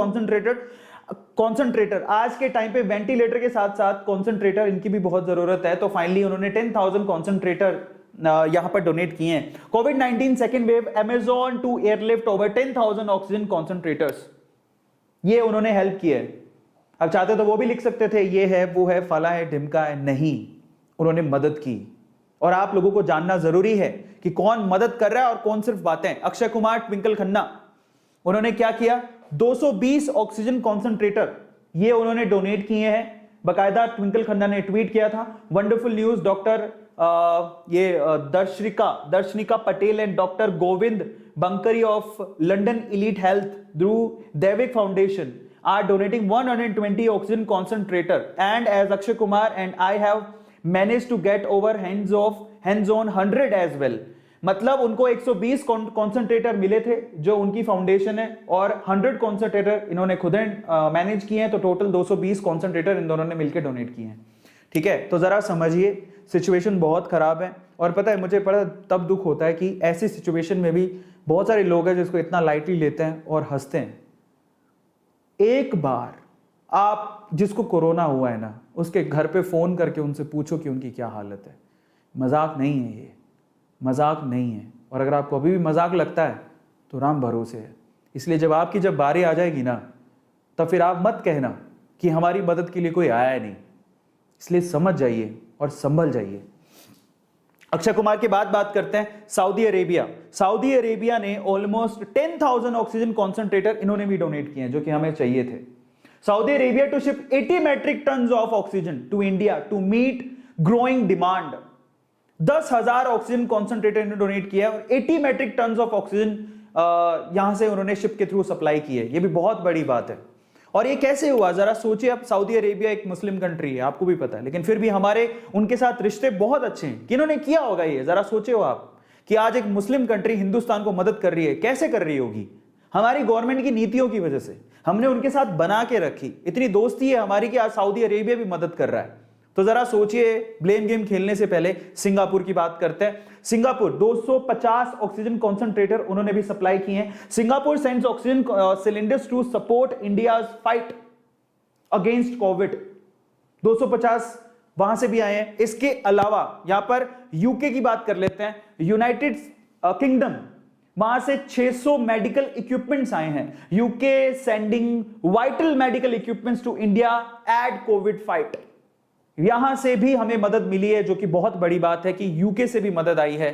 कॉन्सेंट्रेटर आज के टाइम पे वेंटिलेटर के साथ साथ कॉन्सेंट्रेटर इनकी भी बहुत जरूरत है, तो फाइनली उन्होंने 10,000 कॉन्सेंट्रेटर यहां पर डोनेट किए हैं। Covid 19 second wave, Amazon to airlift over 10,000 oxygen concentrators, ये उन्होंने हेल्प की है। अब चाहते तो वो भी लिख सकते थे ये है वो है फला है ढिमका है, नहीं, उन्होंने मदद की। और आप लोगों को जानना जरूरी है कि कौन मदद कर रहा है और कौन सिर्फ बातें। अक्षय कुमार, ट्विंकल खन्ना, उन्होंने क्या किया, 220 ऑक्सीजन कॉन्सेंट्रेटर ये उन्होंने डोनेट किए हैं। बकायदा ट्विंकल खन्ना ने ट्वीट किया था, wonderful news, doctor Darshanika Patel and doctor Govind Bankari of London elite health through Daivik foundation are donating 120 oxygen concentrator, and as Akshay Kumar and I have manage to get over hands on 100 as well. मतलब उनको 120 कॉन्सेंट्रेटर मिले थे जो उनकी फाउंडेशन है, और 100 कॉन्सेंट्रेटर इन्होंने खुद मैनेज किए हैं, तो टोटल 220 कॉन्सेंट्रेटर इन दोनों ने मिलकर डोनेट किए हैं। ठीक है, तो जरा समझिए, सिचुएशन बहुत खराब है। और पता है मुझे बड़ा तब दुख होता है कि ऐसी सिचुएशन में भी बहुत सारे लोग हैं जिसको इतना लाइटली लेते हैं और हंसते हैं। एक बार आप जिसको कोरोना हुआ है ना, उसके घर पे फोन करके उनसे पूछो कि उनकी क्या हालत है। मजाक नहीं है ये, मजाक नहीं है। और अगर आपको अभी भी मजाक लगता है तो राम भरोसे है। इसलिए जब बारी आ जाएगी ना, तब फिर आप मत कहना कि हमारी मदद के लिए कोई आया नहीं। इसलिए समझ जाइए और संभल जाइए। अक्षय कुमार के बाद बात करते हैं सऊदी अरेबिया। सऊदी अरेबिया ने ऑलमोस्ट 10,000 ऑक्सीजन कॉन्सेंट्रेटर इन्होंने भी डोनेट किए हैं, जो कि हमें चाहिए थे। Saudi Arabia to ship 80 metric ton of oxygen to India to meet growing demand. 10,000 oxygen concentrator इन्होंने डोनेट किया और 80 मेट्रिक टन ऑफ ऑक्सीजन यहां से उन्होंने शिप के थ्रू सप्लाई की है। ये भी बहुत बड़ी बात है। और ये कैसे हुआ जरा सोचिए। अब सऊदी अरेबिया एक मुस्लिम कंट्री है, आपको भी पता है, लेकिन फिर भी हमारे उनके साथ रिश्ते बहुत अच्छे हैं। किन्होंने किया होगा ये, जरा सोचिए आप कि आज एक मुस्लिम कंट्री हिंदुस्तान को मदद कर रही है। कैसे कर रही होगी? हमारी गवर्नमेंट की नीतियों की वजह से हमने उनके साथ बना के रखी। इतनी दोस्ती है हमारी कि आज सऊदी अरेबिया भी मदद कर रहा है। तो जरा सोचिए, ब्लेम गेम खेलने से पहले सिंगापुर की बात करते हैं। सिंगापुर 250 ऑक्सीजन कॉन्सेंट्रेटर उन्होंने भी सप्लाई किए हैं। Singapore sends oxygen cylinders to support India's fight against covid. 250 वहां से भी आए हैं। इसके अलावा यहां पर यूके की बात कर लेते हैं, यूनाइटेड किंगडम, वहां से 600 मेडिकल इक्विपमेंट्स आए हैं। UK sending vital medical equipments to India at covid fight. यहां से भी हमें मदद मिली है, जो कि बहुत बड़ी बात है कि यूके से भी मदद आई है।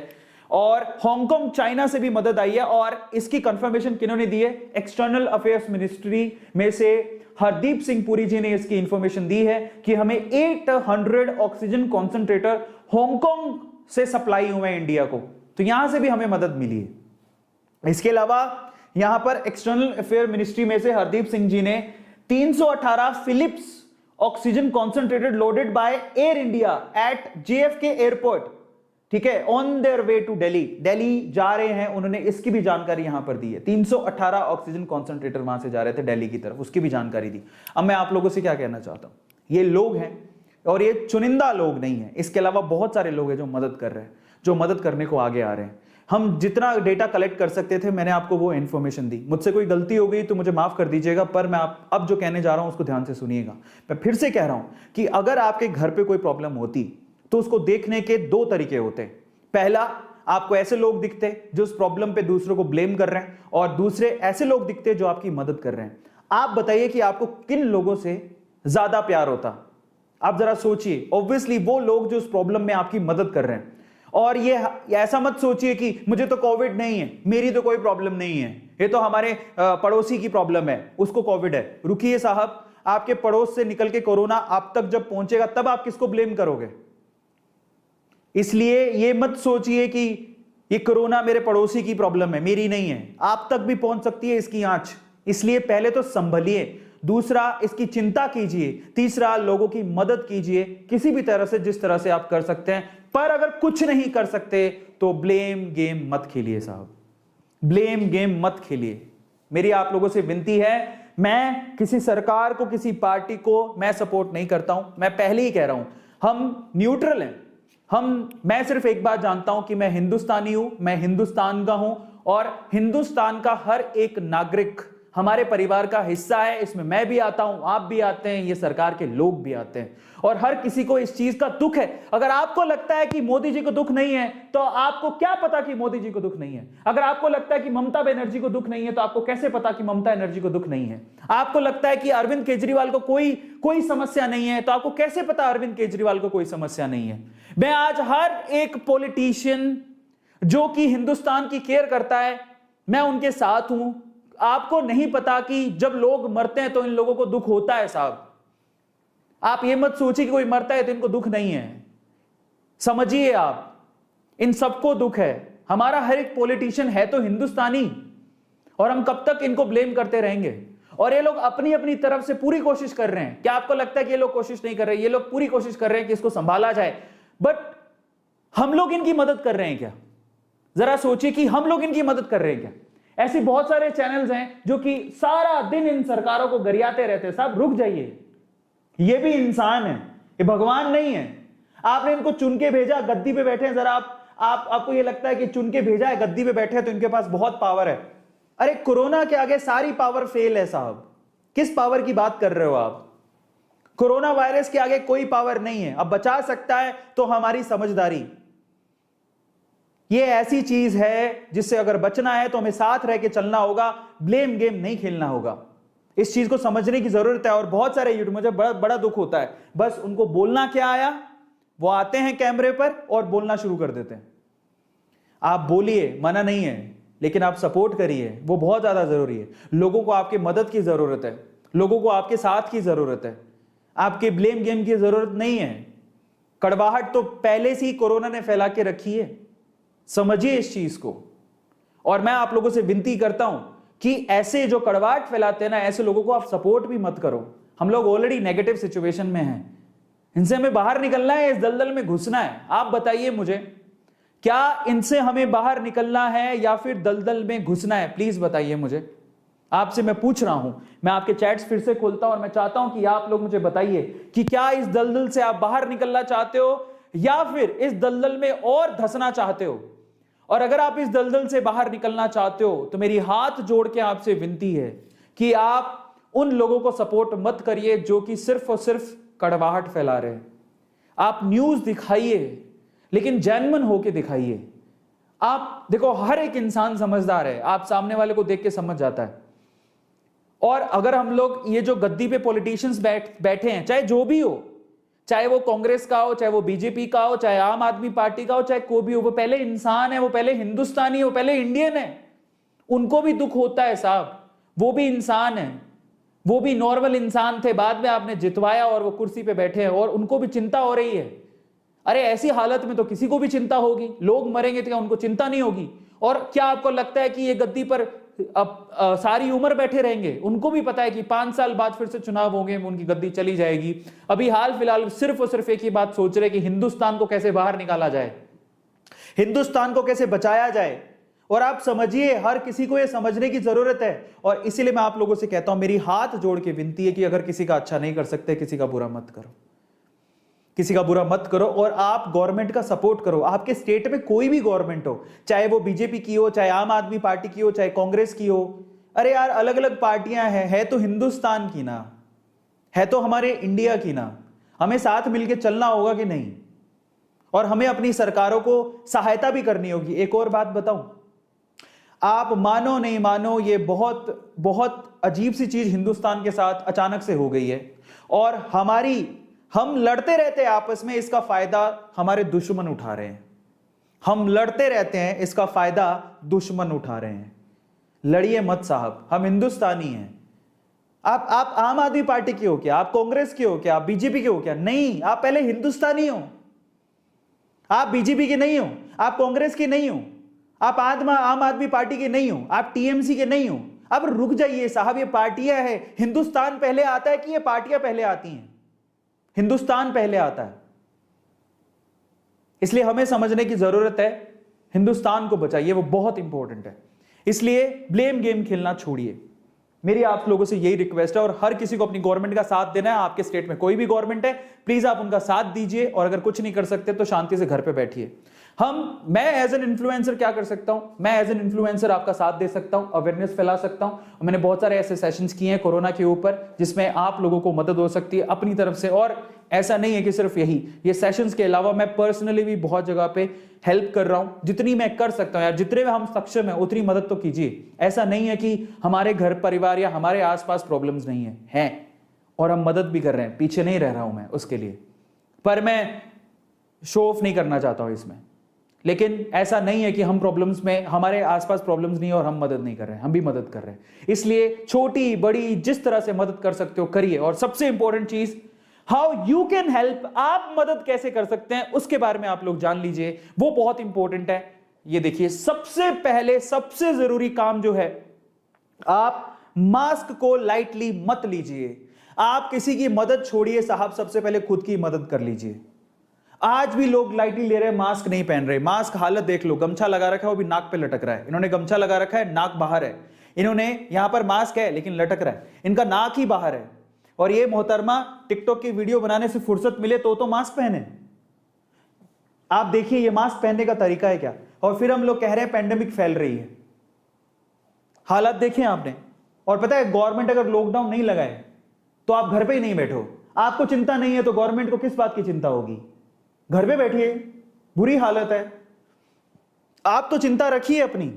और हांगकांग, चाइना से भी मदद आई है। और इसकी कंफर्मेशन किन्होंने दी है? एक्सटर्नल अफेयर्स मिनिस्ट्री में से हरदीप सिंह पुरी जी ने इसकी इंफॉर्मेशन दी है कि हमें 800 ऑक्सीजन कॉन्सेंट्रेटर हांगकांग से सप्लाई हुए हैं इंडिया को। तो यहां से भी हमें मदद मिली है। इसके अलावा यहां पर एक्सटर्नल अफेयर मिनिस्ट्री में से हरदीप सिंह जी ने 318 Philips oxygen concentrated loaded by Air India at JFK airport, ठीक है, on their way to Delhi जा रहे हैं, उन्होंने इसकी भी जानकारी यहां पर दी है। 318 ऑक्सीजन कॉन्सेंट्रेटर वहां से जा रहे थे दिल्ली की तरफ, उसकी भी जानकारी दी। अब मैं आप लोगों से क्या कहना चाहता हूं, ये लोग हैं और ये चुनिंदा लोग नहीं है, इसके अलावा बहुत सारे लोग हैं जो मदद कर रहे हैं, जो मदद करने को आगे आ रहे हैं। हम जितना डेटा कलेक्ट कर सकते थे मैंने आपको वो इन्फॉर्मेशन दी। मुझसे कोई गलती हो गई तो मुझे माफ कर दीजिएगा, पर मैं अब जो कहने जा रहा हूं उसको ध्यान से सुनिएगा। मैं फिर से कह रहा हूं कि अगर आपके घर पे कोई प्रॉब्लम होती तो उसको देखने के 2 तरीके होते। पहला, आपको ऐसे लोग दिखते जो उस प्रॉब्लम पे दूसरों को ब्लेम कर रहे हैं, और दूसरे ऐसे लोग दिखते जो आपकी मदद कर रहे हैं। आप बताइए कि आपको किन लोगों से ज्यादा प्यार होता? आप जरा सोचिए। ऑब्वियसली वो लोग जो उस प्रॉब्लम में आपकी मदद कर रहे हैं। और ये ऐसा मत सोचिए कि मुझे तो कोविड नहीं है, मेरी तो कोई प्रॉब्लम नहीं है, ये तो हमारे पड़ोसी की प्रॉब्लम है, उसको कोविड है। रुकिए साहब, आपके पड़ोस से निकल के कोरोना आप तक जब पहुंचेगा तब आप किसको ब्लेम करोगे? इसलिए ये मत सोचिए कि ये कोरोना मेरे पड़ोसी की प्रॉब्लम है, मेरी नहीं है। आप तक भी पहुंच सकती है इसकी आंच। इसलिए पहले तो संभलिए, दूसरा इसकी चिंता कीजिए, तीसरा लोगों की मदद कीजिए किसी भी तरह से, जिस तरह से आप कर सकते हैं। पर अगर कुछ नहीं कर सकते तो ब्लेम गेम मत खेलिए साहब, ब्लेम गेम मत खेलिए। मेरी आप लोगों से विनती है, मैं किसी सरकार को, किसी पार्टी को मैं सपोर्ट नहीं करता हूं। मैं पहले ही कह रहा हूं, हम न्यूट्रल हैं। मैं सिर्फ एक बात जानता हूं कि मैं हिंदुस्तानी हूं, मैं हिंदुस्तान का हूं, और हिंदुस्तान का हर एक नागरिक हमारे परिवार का हिस्सा है। इसमें मैं भी आता हूं, आप भी आते हैं, ये सरकार के लोग भी आते हैं, और हर किसी को इस चीज का दुख है। अगर आपको लगता है कि मोदी जी को दुख नहीं है, तो आपको क्या पता कि मोदी जी को दुख नहीं है? अगर आपको लगता है कि ममता बनर्जी को दुख नहीं है, तो आपको कैसे पता कि ममता बनर्जी को दुख नहीं है? आपको लगता है कि अरविंद केजरीवाल को कोई समस्या नहीं है, तो आपको कैसे पता अरविंद केजरीवाल को कोई समस्या नहीं है? मैं आज हर एक पॉलिटिशियन जो कि हिंदुस्तान की केयर करता है, मैं उनके साथ हूं। आपको नहीं पता कि जब लोग मरते हैं तो इन लोगों को दुख होता है साहब। आप ये मत सोचिए कि कोई मरता है तो इनको दुख नहीं है। समझिए, आप इन सबको दुख है। हमारा हर एक पॉलिटिशियन है तो हिंदुस्तानी, और हम कब तक इनको ब्लेम करते रहेंगे? और ये लोग अपनी अपनी तरफ से पूरी कोशिश कर रहे हैं। क्या आपको लगता है कि ये लोग कोशिश नहीं कर रहे? ये लोग पूरी कोशिश कर रहे हैं कि इसको संभाला जाए, बट हम लोग इनकी मदद कर रहे हैं क्या? जरा सोचिए कि हम लोग इनकी मदद कर रहे हैं क्या? ऐसे बहुत सारे चैनल्स हैं जो कि सारा दिन इन सरकारों को गरियाते रहते हैं। साहब रुक जाइए, ये भी इंसान है, ये भगवान नहीं है। आपने इनको चुन के भेजा, गद्दी पे बैठे हैं। जरा आपको ये लगता है कि चुन के भेजा है, गद्दी पे बैठे हैं तो इनके पास बहुत पावर है। अरे कोरोना के आगे सारी पावर फेल है साहब। किस पावर की बात कर रहे हो आप? कोरोना वायरस के आगे कोई पावर नहीं है। अब बचा सकता है तो हमारी समझदारी। ये ऐसी चीज है जिससे अगर बचना है तो हमें साथ रह के चलना होगा, ब्लेम गेम नहीं खेलना होगा। इस चीज को समझने की जरूरत है। और बहुत सारे यूट्यूब, मुझे बड़ा दुख होता है, बस उनको बोलना क्या आया, वो आते हैं कैमरे पर और बोलना शुरू कर देते हैं। आप बोलिए, मना नहीं है, लेकिन आप सपोर्ट करिए, वो बहुत ज्यादा जरूरी है। लोगों को आपकी मदद की जरूरत है, लोगों को आपके साथ की जरूरत है, आपके ब्लेम गेम की जरूरत नहीं है। कड़वाहट तो पहले से ही कोरोना ने फैला के रखी है, समझिए इस चीज को। और मैं आप लोगों से विनती करता हूं कि ऐसे जो कड़वाहट फैलाते हैं ना, ऐसे लोगों को आप सपोर्ट भी मत करो। हम लोग ऑलरेडी नेगेटिव सिचुएशन में हैं, इनसे हमें बाहर निकलना है, इस दलदल में घुसना है। आप बताइए मुझे, क्या इनसे हमें बाहर निकलना है या फिर दलदल में घुसना है? प्लीज बताइए मुझे, आपसे मैं पूछ रहा हूं। मैं आपके चैट्स फिर से खोलता हूं और मैं चाहता हूं कि आप लोग मुझे बताइए कि क्या इस दलदल से आप बाहर निकलना चाहते हो या फिर इस दलदल में और धंसना चाहते हो? और अगर आप इस दलदल से बाहर निकलना चाहते हो तो मेरी हाथ जोड़ के आपसे विनती है कि आप उन लोगों को सपोर्ट मत करिए जो कि सिर्फ और सिर्फ कड़वाहट फैला रहे हैं। आप न्यूज दिखाइए, लेकिन जेन्युइन होके दिखाइए। आप देखो, हर एक इंसान समझदार है, आप सामने वाले को देख के समझ जाता है। और अगर हम लोग ये जो गद्दी पे पॉलिटिशियंस बैठे हैं, चाहे जो भी हो, चाहे वो कांग्रेस का हो, चाहे वो बीजेपी का हो, चाहे आम आदमी पार्टी का हो, चाहे कोई भी हो, वो पहले इंसान है, वो पहले हिंदुस्तानी है, वो पहले इंडियन है। उनको भी दुख होता है साहब, वो भी इंसान है, वो भी नॉर्मल इंसान थे, बाद में आपने जितवाया और वो कुर्सी पे बैठे हैं और उनको भी चिंता हो रही है। अरे ऐसी हालत में तो किसी को भी चिंता होगी, लोग मरेंगे तो क्या उनको चिंता नहीं होगी? और क्या आपको लगता है कि ये गद्दी पर सारी उम्र बैठे रहेंगे? उनको भी पता है कि 5 साल बाद फिर से चुनाव होंगे, उनकी गद्दी चली जाएगी। अभी हाल फिलहाल सिर्फ और सिर्फ एक ही बात सोच रहे कि हिंदुस्तान को कैसे बाहर निकाला जाए, हिंदुस्तान को कैसे बचाया जाए। और आप समझिए, हर किसी को यह समझने की जरूरत है। और इसीलिए मैं आप लोगों से कहता हूं, मेरी हाथ जोड़ के विनती है कि अगर किसी का अच्छा नहीं कर सकते, किसी का बुरा मत करो, किसी का बुरा मत करो। और आप गवर्नमेंट का सपोर्ट करो। आपके स्टेट में कोई भी गवर्नमेंट हो, चाहे वो बीजेपी की हो, चाहे आम आदमी पार्टी की हो, चाहे कांग्रेस की हो, अरे यार अलग अलग पार्टियां हैं, है तो हिंदुस्तान की ना, है तो हमारे इंडिया की ना। हमें साथ मिलकर चलना होगा कि नहीं? और हमें अपनी सरकारों को सहायता भी करनी होगी। एक और बात बताऊं, आप मानो नहीं मानो, ये बहुत बहुत अजीब सी चीज हिंदुस्तान के साथ अचानक से हो गई है। और हम लड़ते रहते हैं आपस में, इसका फायदा हमारे दुश्मन उठा रहे हैं। हम लड़ते रहते हैं, इसका फायदा दुश्मन उठा रहे हैं। लड़िए मत साहब, हम हिंदुस्तानी हैं। आप आम आदमी पार्टी के हो क्या? आप कांग्रेस के हो क्या? आप बीजेपी के हो क्या? नहीं, आप पहले हिंदुस्तानी हो। आप बीजेपी के नहीं हो, आप कांग्रेस के नहीं हो, आप आम आदमी पार्टी के नहीं हो, आप टीएमसी के नहीं हो। अब रुक जाइए साहब, ये पार्टियां हैं। हिंदुस्तान पहले आता है कि ये पार्टियां पहले आती हैं? हिंदुस्तान पहले आता है। इसलिए हमें समझने की जरूरत है, हिंदुस्तान को बचाइए, वो बहुत इंपॉर्टेंट है। इसलिए ब्लेम गेम खेलना छोड़िए। मेरी आप लोगों से यही रिक्वेस्ट है, और हर किसी को अपनी गवर्नमेंट का साथ देना है। आपके स्टेट में कोई भी गवर्नमेंट है, प्लीज आप उनका साथ दीजिए, और अगर कुछ नहीं कर सकते तो शांति से घर पे बैठिए। मैं एज एन इन्फ्लुएंसर क्या कर सकता हूं? मैं एज एन इन्फ्लुएंसर आपका साथ दे सकता हूं, अवेयरनेस फैला सकता हूं। मैंने बहुत सारे ऐसे सेशंस किए हैं कोरोना के ऊपर जिसमें आप लोगों को मदद हो सकती है अपनी तरफ से। और ऐसा नहीं है कि सिर्फ ये सेशंस के अलावा मैं पर्सनली भी बहुत जगह पे हेल्प कर रहा हूं, जितनी मैं कर सकता हूं। यार जितने में हम सक्षम है उतनी मदद तो कीजिए। ऐसा नहीं है कि हमारे घर परिवार या हमारे आसपास प्रॉब्लम्स नहीं है, और हम मदद भी कर रहे हैं, पीछे नहीं रह रहा हूं मैं उसके लिए। पर मैं शो ऑफ नहीं करना चाहता हूं इसमें। लेकिन ऐसा नहीं है कि हम प्रॉब्लम्स में, हमारे आसपास प्रॉब्लम्स नहीं है और हम मदद नहीं कर रहे हैं, हम भी मदद कर रहे हैं। इसलिए छोटी बड़ी जिस तरह से मदद कर सकते हो करिए। और सबसे इंपॉर्टेंट चीज, हाउ यू कैन हेल्प, आप मदद कैसे कर सकते हैं उसके बारे में आप लोग जान लीजिए, वो बहुत इंपॉर्टेंट है। ये देखिए, सबसे पहले सबसे जरूरी काम जो है, आप मास्क को लाइटली मत लीजिए। आप किसी की मदद छोड़िए साहब, सबसे पहले खुद की मदद कर लीजिए। आज भी लोग लाइटली ले रहे हैं, मास्क नहीं पहन रहे। मास्क हालत देख लो, गमछा लगा रखा है वो भी नाक पे लटक रहा है। इन्होंने गमछा लगा रखा है, नाक बाहर है। इन्होंने यहां पर मास्क है लेकिन लटक रहा है, इनका नाक ही बाहर है। और ये मोहतरमा टिकटॉक की वीडियो बनाने से फुर्सत मिले तो मास्क पहने। आप देखिए ये मास्क पहनने का तरीका है क्या? और फिर हम लोग कह रहे हैं पेंडेमिक फैल रही है। हालात देखें आपने। और पता है, गवर्नमेंट अगर लॉकडाउन नहीं लगाए तो आप घर पे ही नहीं बैठो। आपको चिंता नहीं है तो गवर्नमेंट को किस बात की चिंता होगी? घर पे बैठिए, बुरी हालत है, आप तो चिंता रखिए अपनी।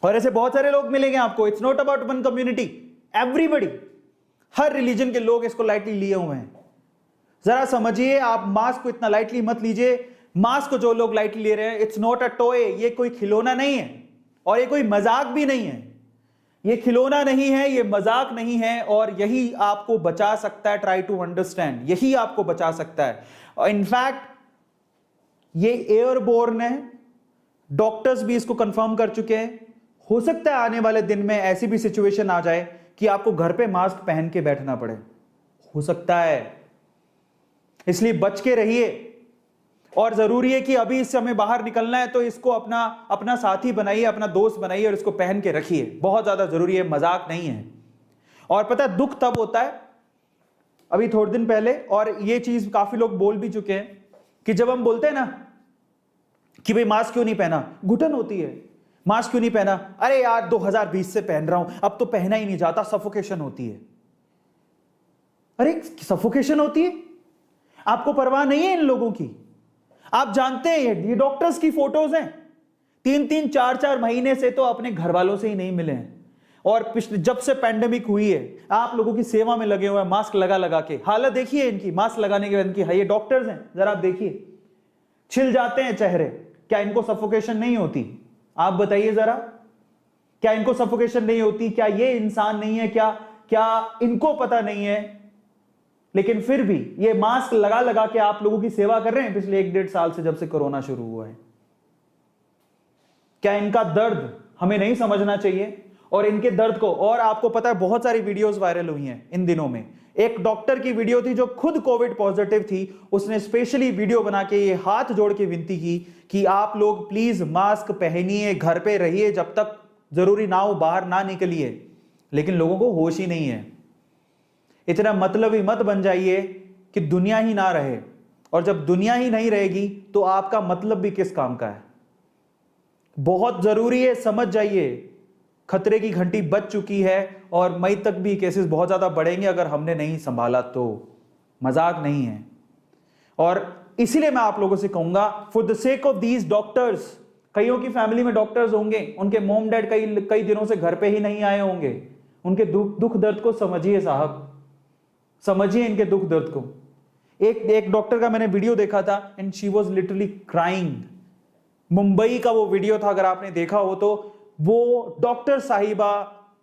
और ऐसे बहुत सारे लोग मिलेंगे आपको। It's not about one community, everybody, her religion के लोग इसको लाइटली लिए हुए हैं। जरा समझिए, आप मास्क को इतना लाइटली मत लीजिए। मास्क को जो लोग लाइटली ले रहे हैं, इट्स नॉट अ टॉय, ये कोई खिलौना नहीं है, और ये कोई मजाक भी नहीं है। ये खिलौना नहीं है, ये मजाक नहीं है, और यही आपको बचा सकता है। ट्राई टू अंडरस्टैंड, यही आपको बचा सकता है। इनफैक्ट ये एयरबोर्न है, डॉक्टर्स भी इसको कंफर्म कर चुके हैं। हो सकता है आने वाले दिन में ऐसी भी सिचुएशन आ जाए कि आपको घर पे मास्क पहन के बैठना पड़े, हो सकता है। इसलिए बच के रहिए। और जरूरी है कि अभी इस समय बाहर निकलना है तो इसको अपना साथी बनाइए, अपना दोस्त बनाइए, और इसको पहन के रखिए। बहुत ज्यादा जरूरी है, मजाक नहीं है। और पता है दुख तब होता है, अभी थोड़े दिन पहले, और ये चीज काफी लोग बोल भी चुके हैं, कि जब हम बोलते हैं ना कि भाई मास्क क्यों नहीं पहना, घुटन होती है, मास्क क्यों नहीं पहना, अरे यार 2020 से पहन रहा हूं, अब तो पहना ही नहीं जाता, सफोकेशन होती है। अरे सफोकेशन होती है? आपको परवाह नहीं है इन लोगों की? आप जानते हैं ये डॉक्टर्स की फोटोज हैं, 3-3, 4-4 महीने से तो अपने घर वालों से ही नहीं मिले हैं। और पिछले जब से पैंडेमिक हुई है आप लोगों की सेवा में लगे हुए हैं, मास्क लगा लगा के। हालत देखिए इनकी, मास्क लगाने के बाद इनकी, ये डॉक्टर्स हैं, जरा आप देखिए, छिल जाते हैं चेहरे। क्या इनको सफोकेशन नहीं होती? आप बताइए जरा, क्या इनको सफोकेशन नहीं होती? क्या ये इंसान नहीं है? क्या इनको पता नहीं है? लेकिन फिर भी ये मास्क लगा लगा के आप लोगों की सेवा कर रहे हैं पिछले 1-1.5 साल से, जब से कोरोना शुरू हुआ है। क्या इनका दर्द हमें नहीं समझना चाहिए? और इनके दर्द को, और आपको पता है बहुत सारी वीडियोस वायरल हुई हैं इन दिनों में। एक डॉक्टर की वीडियो थी जो खुद कोविड पॉजिटिव थी, उसने स्पेशली वीडियो बना के ये हाथ जोड़ के विनती की कि आप लोग प्लीज मास्क पहनिए, घर पे रहिए, जब तक जरूरी ना हो बाहर ना निकलिए। लेकिन लोगों को होश ही नहीं है। इतना मतलबी मत बन जाइए कि दुनिया ही ना रहे, और जब दुनिया ही नहीं रहेगी तो आपका मतलब भी किस काम का है? बहुत जरूरी है, समझ जाइए, खतरे की घंटी बज चुकी है, और मई तक भी केसेस बहुत ज्यादा बढ़ेंगे अगर हमने नहीं संभाला तो। मजाक नहीं है। और इसीलिए मैं आप लोगों से कहूंगा, for the sake of these doctors, कईयों की फैमिली में डॉक्टर्स होंगे, उनके मोम डैड कई दिनों से घर पे ही नहीं आए होंगे। उनके दुख दर्द को समझिए साहब, समझिए इनके दुख दर्द को। एक डॉक्टर का मैंने वीडियो देखा था, and she was literally crying. Mumbai का वो वीडियो था, अगर आपने देखा हो तो। वो डॉक्टर साहिबा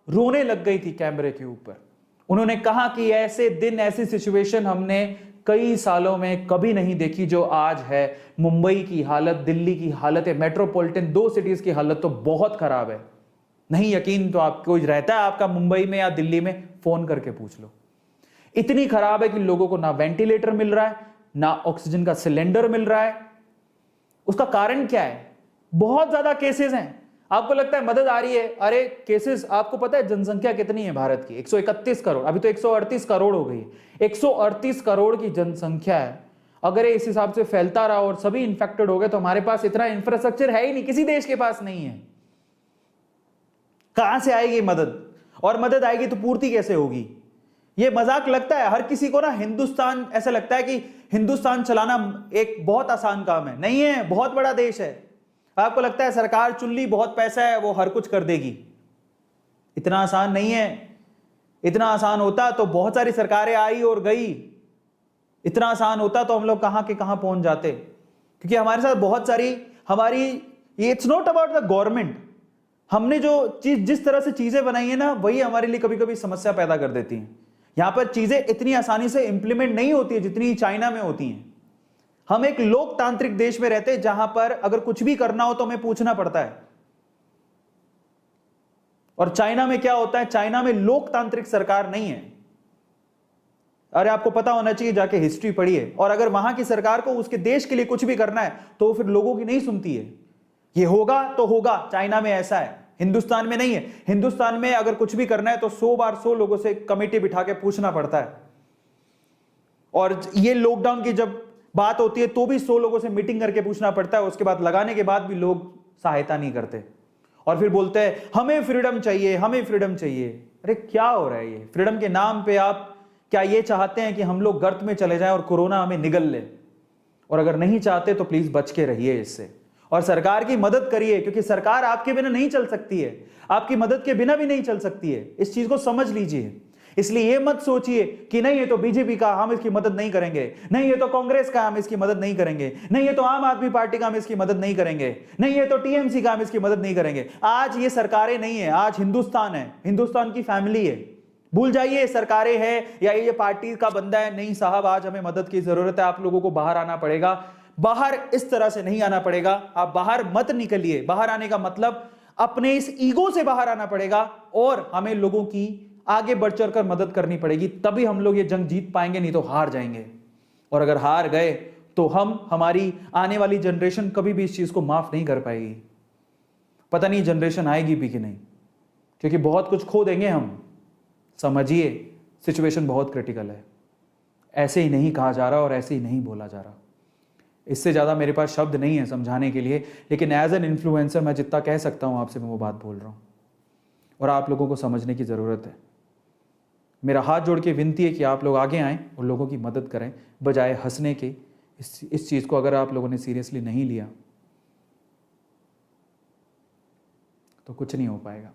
रोने लग गई थी कैमरे के ऊपर। उन्होंने कहा कि ऐसे दिन, ऐसी सिचुएशन हमने कई सालों में कभी नहीं देखी जो आज है। मुंबई की हालत, दिल्ली की हालत है, मेट्रोपॉलिटन 2 सिटीज की हालत तो बहुत खराब है। नहीं यकीन तो आप, कोई रहता है आपका मुंबई में या दिल्ली में, फोन करके पूछ लो। इतनी खराब है कि लोगों को ना वेंटिलेटर मिल रहा है, ना ऑक्सीजन का सिलेंडर मिल रहा है। उसका कारण क्या है? बहुत ज्यादा केसेस हैं। आपको लगता है मदद आ रही है, अरे केसेस, आपको पता है जनसंख्या कितनी है भारत की? 131 करोड़, अभी तो 138 करोड़ हो गई है। 138 करोड़ की जनसंख्या है। अगर ये इस हिसाब से फैलता रहा और सभी इंफेक्टेड हो गए तो हमारे पास इतना इंफ्रास्ट्रक्चर है ही नहीं, किसी देश के पास नहीं है। कहां से आएगी मदद? और मदद आएगी तो पूर्ति कैसे होगी? ये मजाक लगता है हर किसी को ना। हिंदुस्तान, ऐसा लगता है कि हिंदुस्तान चलाना एक बहुत आसान काम है। नहीं है, बहुत बड़ा देश है। आपको लगता है सरकार चुन ली, बहुत पैसा है, वो हर कुछ कर देगी? इतना आसान नहीं है। इतना आसान होता तो बहुत सारी सरकारें आई और गई। इतना आसान होता तो हम लोग कहां के कहां पहुंच जाते। क्योंकि हमारे साथ बहुत सारी हमारी, ये it's not about the government. हमने जो चीज, जिस तरह से चीजें बनाई है ना, वही हमारे लिए कभी कभी समस्या पैदा कर देती हैं। यहां पर चीजें इतनी आसानी से इंप्लीमेंट नहीं होती है जितनी चाइना में होती हैं। हम एक लोकतांत्रिक देश में रहते हैं जहां पर अगर कुछ भी करना हो तो हमें पूछना पड़ता है। और चाइना में क्या होता है? चाइना में लोकतांत्रिक सरकार नहीं है। अरे आपको पता होना चाहिए, जाके हिस्ट्री पढ़िए। और अगर वहां की सरकार को उसके देश के लिए कुछ भी करना है तो फिर लोगों की नहीं सुनती है। ये होगा तो होगा, चाइना में ऐसा है, हिंदुस्तान में नहीं है। हिंदुस्तान में अगर कुछ भी करना है तो 100 बार 100 लोगों से कमेटी बिठा के पूछना पड़ता है। और ये लॉकडाउन की जब बात होती है तो भी 100 लोगों से मीटिंग करके पूछना पड़ता है। उसके बाद लगाने के बाद भी लोग सहायता नहीं करते और फिर बोलते हैं हमें फ्रीडम चाहिए, हमें फ्रीडम चाहिए। अरे क्या हो रहा है ये? फ्रीडम के नाम पे आप क्या ये चाहते हैं कि हम लोग गर्त में चले जाएं और कोरोना हमें निगल ले? और अगर नहीं चाहते तो प्लीज बच के रहिए इससे। और सरकार की मदद करिए, क्योंकि सरकार आपके बिना नहीं चल सकती है, आपकी मदद के बिना भी नहीं चल सकती है। इस चीज को समझ लीजिए। इसलिए ये मत सोचिए कि नहीं ये तो बीजेपी का, हम इसकी मदद नहीं करेंगे, नहीं ये तो कांग्रेस का, हम इसकी मदद नहीं करेंगे, नहीं ये तो आम आदमी पार्टी का, हम इसकी मदद नहीं करेंगे, नहीं ये तो टीएमसी का, हम इसकी मदद नहीं करेंगे। आज ये सरकारें नहीं है, आज हिंदुस्तान है, हिंदुस्तान की फैमिली है। भूल जाइए सरकारें हैं या ये पार्टी का बंदा है। नहीं साहब, आज हमें मदद की जरूरत है। आप लोगों को बाहर आना पड़ेगा। बाहर इस तरह से नहीं आना पड़ेगा। आप बाहर मत निकलिए। बाहर आने का मतलब अपने इस ईगो से बाहर आना पड़ेगा और हमें लोगों की आगे बढ़ चढ़ कर मदद करनी पड़ेगी। तभी हम लोग ये जंग जीत पाएंगे, नहीं तो हार जाएंगे। और अगर हार गए तो हमारी आने वाली जनरेशन कभी भी इस चीज को माफ नहीं कर पाएगी। पता नहीं जनरेशन आएगी भी कि नहीं, क्योंकि बहुत कुछ खो देंगे हम। समझिए, सिचुएशन बहुत क्रिटिकल है। ऐसे ही नहीं कहा जा रहा और ऐसे ही नहीं बोला जा रहा। इससे ज़्यादा मेरे पास शब्द नहीं है समझाने के लिए, लेकिन एज एन इन्फ्लुएंसर मैं जितना कह सकता हूँ आपसे, मैं वो बात बोल रहा हूँ। और आप लोगों को समझने की ज़रूरत है। मेरा हाथ जोड़ के विनती है कि आप लोग आगे आएँ और लोगों की मदद करें, बजाय हंसने के। इस चीज़ को अगर आप लोगों ने सीरियसली नहीं लिया तो कुछ नहीं हो पाएगा।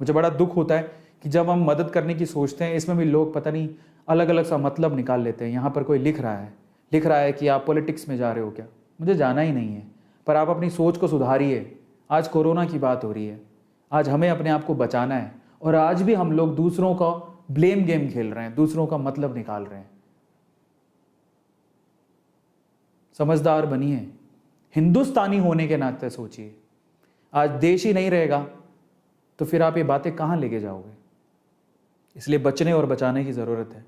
मुझे बड़ा दुख होता है कि जब हम मदद करने की सोचते हैं, इसमें भी लोग पता नहीं अलग अलग सा मतलब निकाल लेते हैं। यहाँ पर कोई लिख रहा है कि आप पॉलिटिक्स में जा रहे हो क्या? मुझे जाना ही नहीं है, पर आप अपनी सोच को सुधारिए। आज कोरोना की बात हो रही है, आज हमें अपने आप को बचाना है। और आज भी हम लोग दूसरों का ब्लेम गेम खेल रहे हैं, दूसरों का मतलब निकाल रहे हैं। समझदार बनिए, हिंदुस्तानी होने के नाते सोचिए। आज देश ही नहीं रहेगा तो फिर आप ये बातें कहाँ लेके जाओगे? इसलिए बचने और बचाने की ज़रूरत है।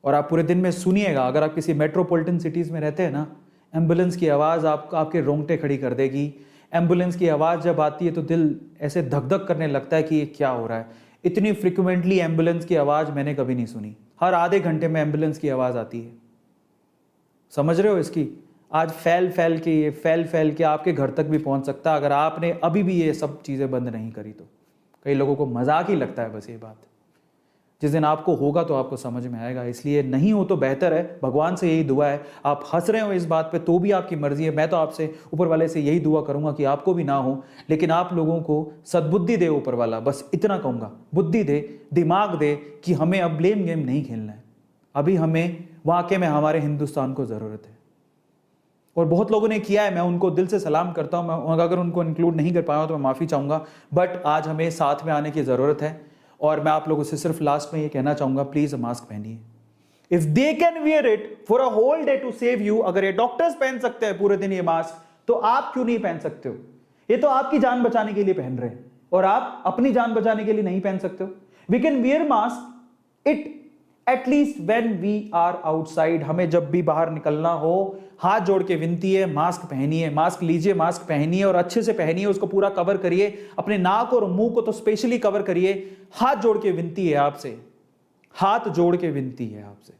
और आप पूरे दिन में सुनिएगा, अगर आप किसी मेट्रोपॉलिटन सिटीज़ में रहते हैं ना, एम्बुलेंस की आवाज़ आपके रोंगटे खड़ी कर देगी। एम्बुलेंस की आवाज़ जब आती है तो दिल ऐसे धक धक करने लगता है कि ये क्या हो रहा है। इतनी फ्रिक्वेंटली एम्बुलेंस की आवाज़ मैंने कभी नहीं सुनी। हर आधे घंटे में एम्बुलेंस की आवाज़ आती है। समझ रहे हो इसकी? आज फैल के आपके घर तक भी पहुंच सकता है अगर आपने अभी भी ये सब चीज़ें बंद नहीं करी तो। कई लोगों को मजाक ही लगता है बस ये बात। जिस दिन आपको होगा तो आपको समझ में आएगा। इसलिए नहीं हो तो बेहतर है, भगवान से यही दुआ है। आप हंस रहे हो इस बात पे तो भी आपकी मर्जी है। मैं तो आपसे ऊपर वाले से यही दुआ करूंगा कि आपको भी ना हो, लेकिन आप लोगों को सद्बुद्धि दे ऊपर वाला। बस इतना कहूंगा, बुद्धि दे, दिमाग दे कि हमें अब ब्लेम गेम नहीं खेलना है। अभी हमें वाकई में हमारे हिंदुस्तान को ज़रूरत है। और बहुत लोगों ने किया है, मैं उनको दिल से सलाम करता हूँ। मैं अगर उनको इंक्लूड नहीं कर पाया तो मैं माफ़ी चाहूँगा, बट आज हमें साथ में आने की ज़रूरत है। और मैं आप लोगों से सिर्फ लास्ट में ये कहना चाहूँगा, प्लीज़ मास्क पहनिए। If they can wear it for a whole day to save you, अगर ये डॉक्टर्स पहन सकते हैं पूरे दिन ये मास्क, तो आप क्यों नहीं पहन सकते हो? ये तो आपकी जान बचाने के लिए पहन रहे हैं और आप अपनी जान बचाने के लिए नहीं पहन सकते हो। We can wear mask, it at least when we are outside, हमें जब भी बाहर निकलना हो, हाथ जोड़ के विनती है, मास्क पहनिए, मास्क लीजिए, मास्क पहनिए और अच्छे से पहनिए, उसको पूरा कवर करिए, अपने नाक और मुंह को तो स्पेशली कवर करिए। हाथ जोड़ के विनती है आपसे, हाथ जोड़ के विनती है आपसे।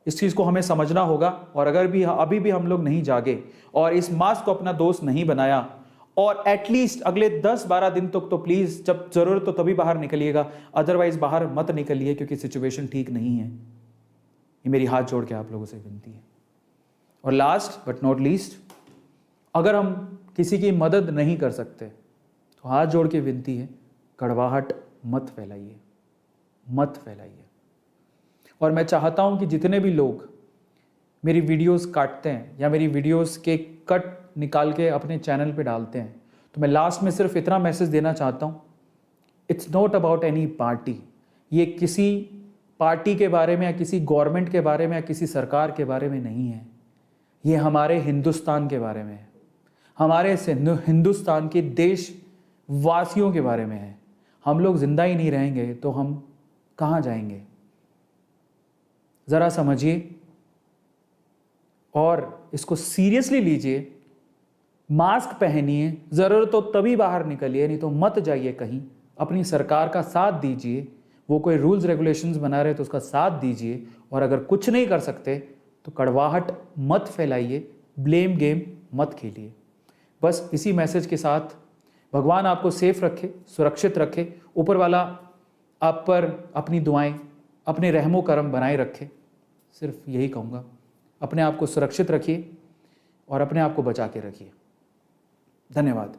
इस चीज को हमें समझना होगा। और अगर भी अभी भी हम लोग नहीं जागे और इस मास्क को अपना दोस्त नहीं बनाया, और एटलीस्ट अगले 10-12 दिन तक तो प्लीज, जब जरूरत तो तभी बाहर निकलिएगा, अदरवाइज बाहर मत निकलिए, क्योंकि सिचुएशन ठीक नहीं है। ये मेरी हाथ जोड़ के आप लोगों से विनती है। और लास्ट बट नॉट लीस्ट, अगर हम किसी की मदद नहीं कर सकते तो हाथ जोड़ के विनती है, कड़वाहट मत फैलाइए, मत फैलाइए। और मैं चाहता हूं कि जितने भी लोग मेरी वीडियोस काटते हैं या मेरी वीडियोस के कट निकाल के अपने चैनल पे डालते हैं, तो मैं लास्ट में सिर्फ इतना मैसेज देना चाहता हूं, it's not about any party. ये किसी पार्टी के बारे में या किसी गवर्नमेंट के बारे में या किसी सरकार के बारे में नहीं है। ये हमारे हिंदुस्तान के बारे में है, हमारे हिंदुस्तान के देशवासियों के बारे में है। हम लोग जिंदा ही नहीं रहेंगे तो हम कहाँ जाएंगे? ज़रा समझिए और इसको सीरियसली लीजिए। मास्क पहनिए, ज़रूरत हो तभी बाहर निकलिए, नहीं तो मत जाइए कहीं। अपनी सरकार का साथ दीजिए, वो कोई रूल्स रेगुलेशंस बना रहे तो उसका साथ दीजिए। और अगर कुछ नहीं कर सकते तो कड़वाहट मत फैलाइए, ब्लेम गेम मत खेलिए। बस इसी मैसेज के साथ भगवान आपको सेफ रखे, सुरक्षित रखे, ऊपर वाला आप पर अपनी दुआएं, अपने रहमो करम बनाए रखे। सिर्फ यही कहूँगा, अपने आप को सुरक्षित रखिए और अपने आप को बचा के रखिए। धन्यवाद।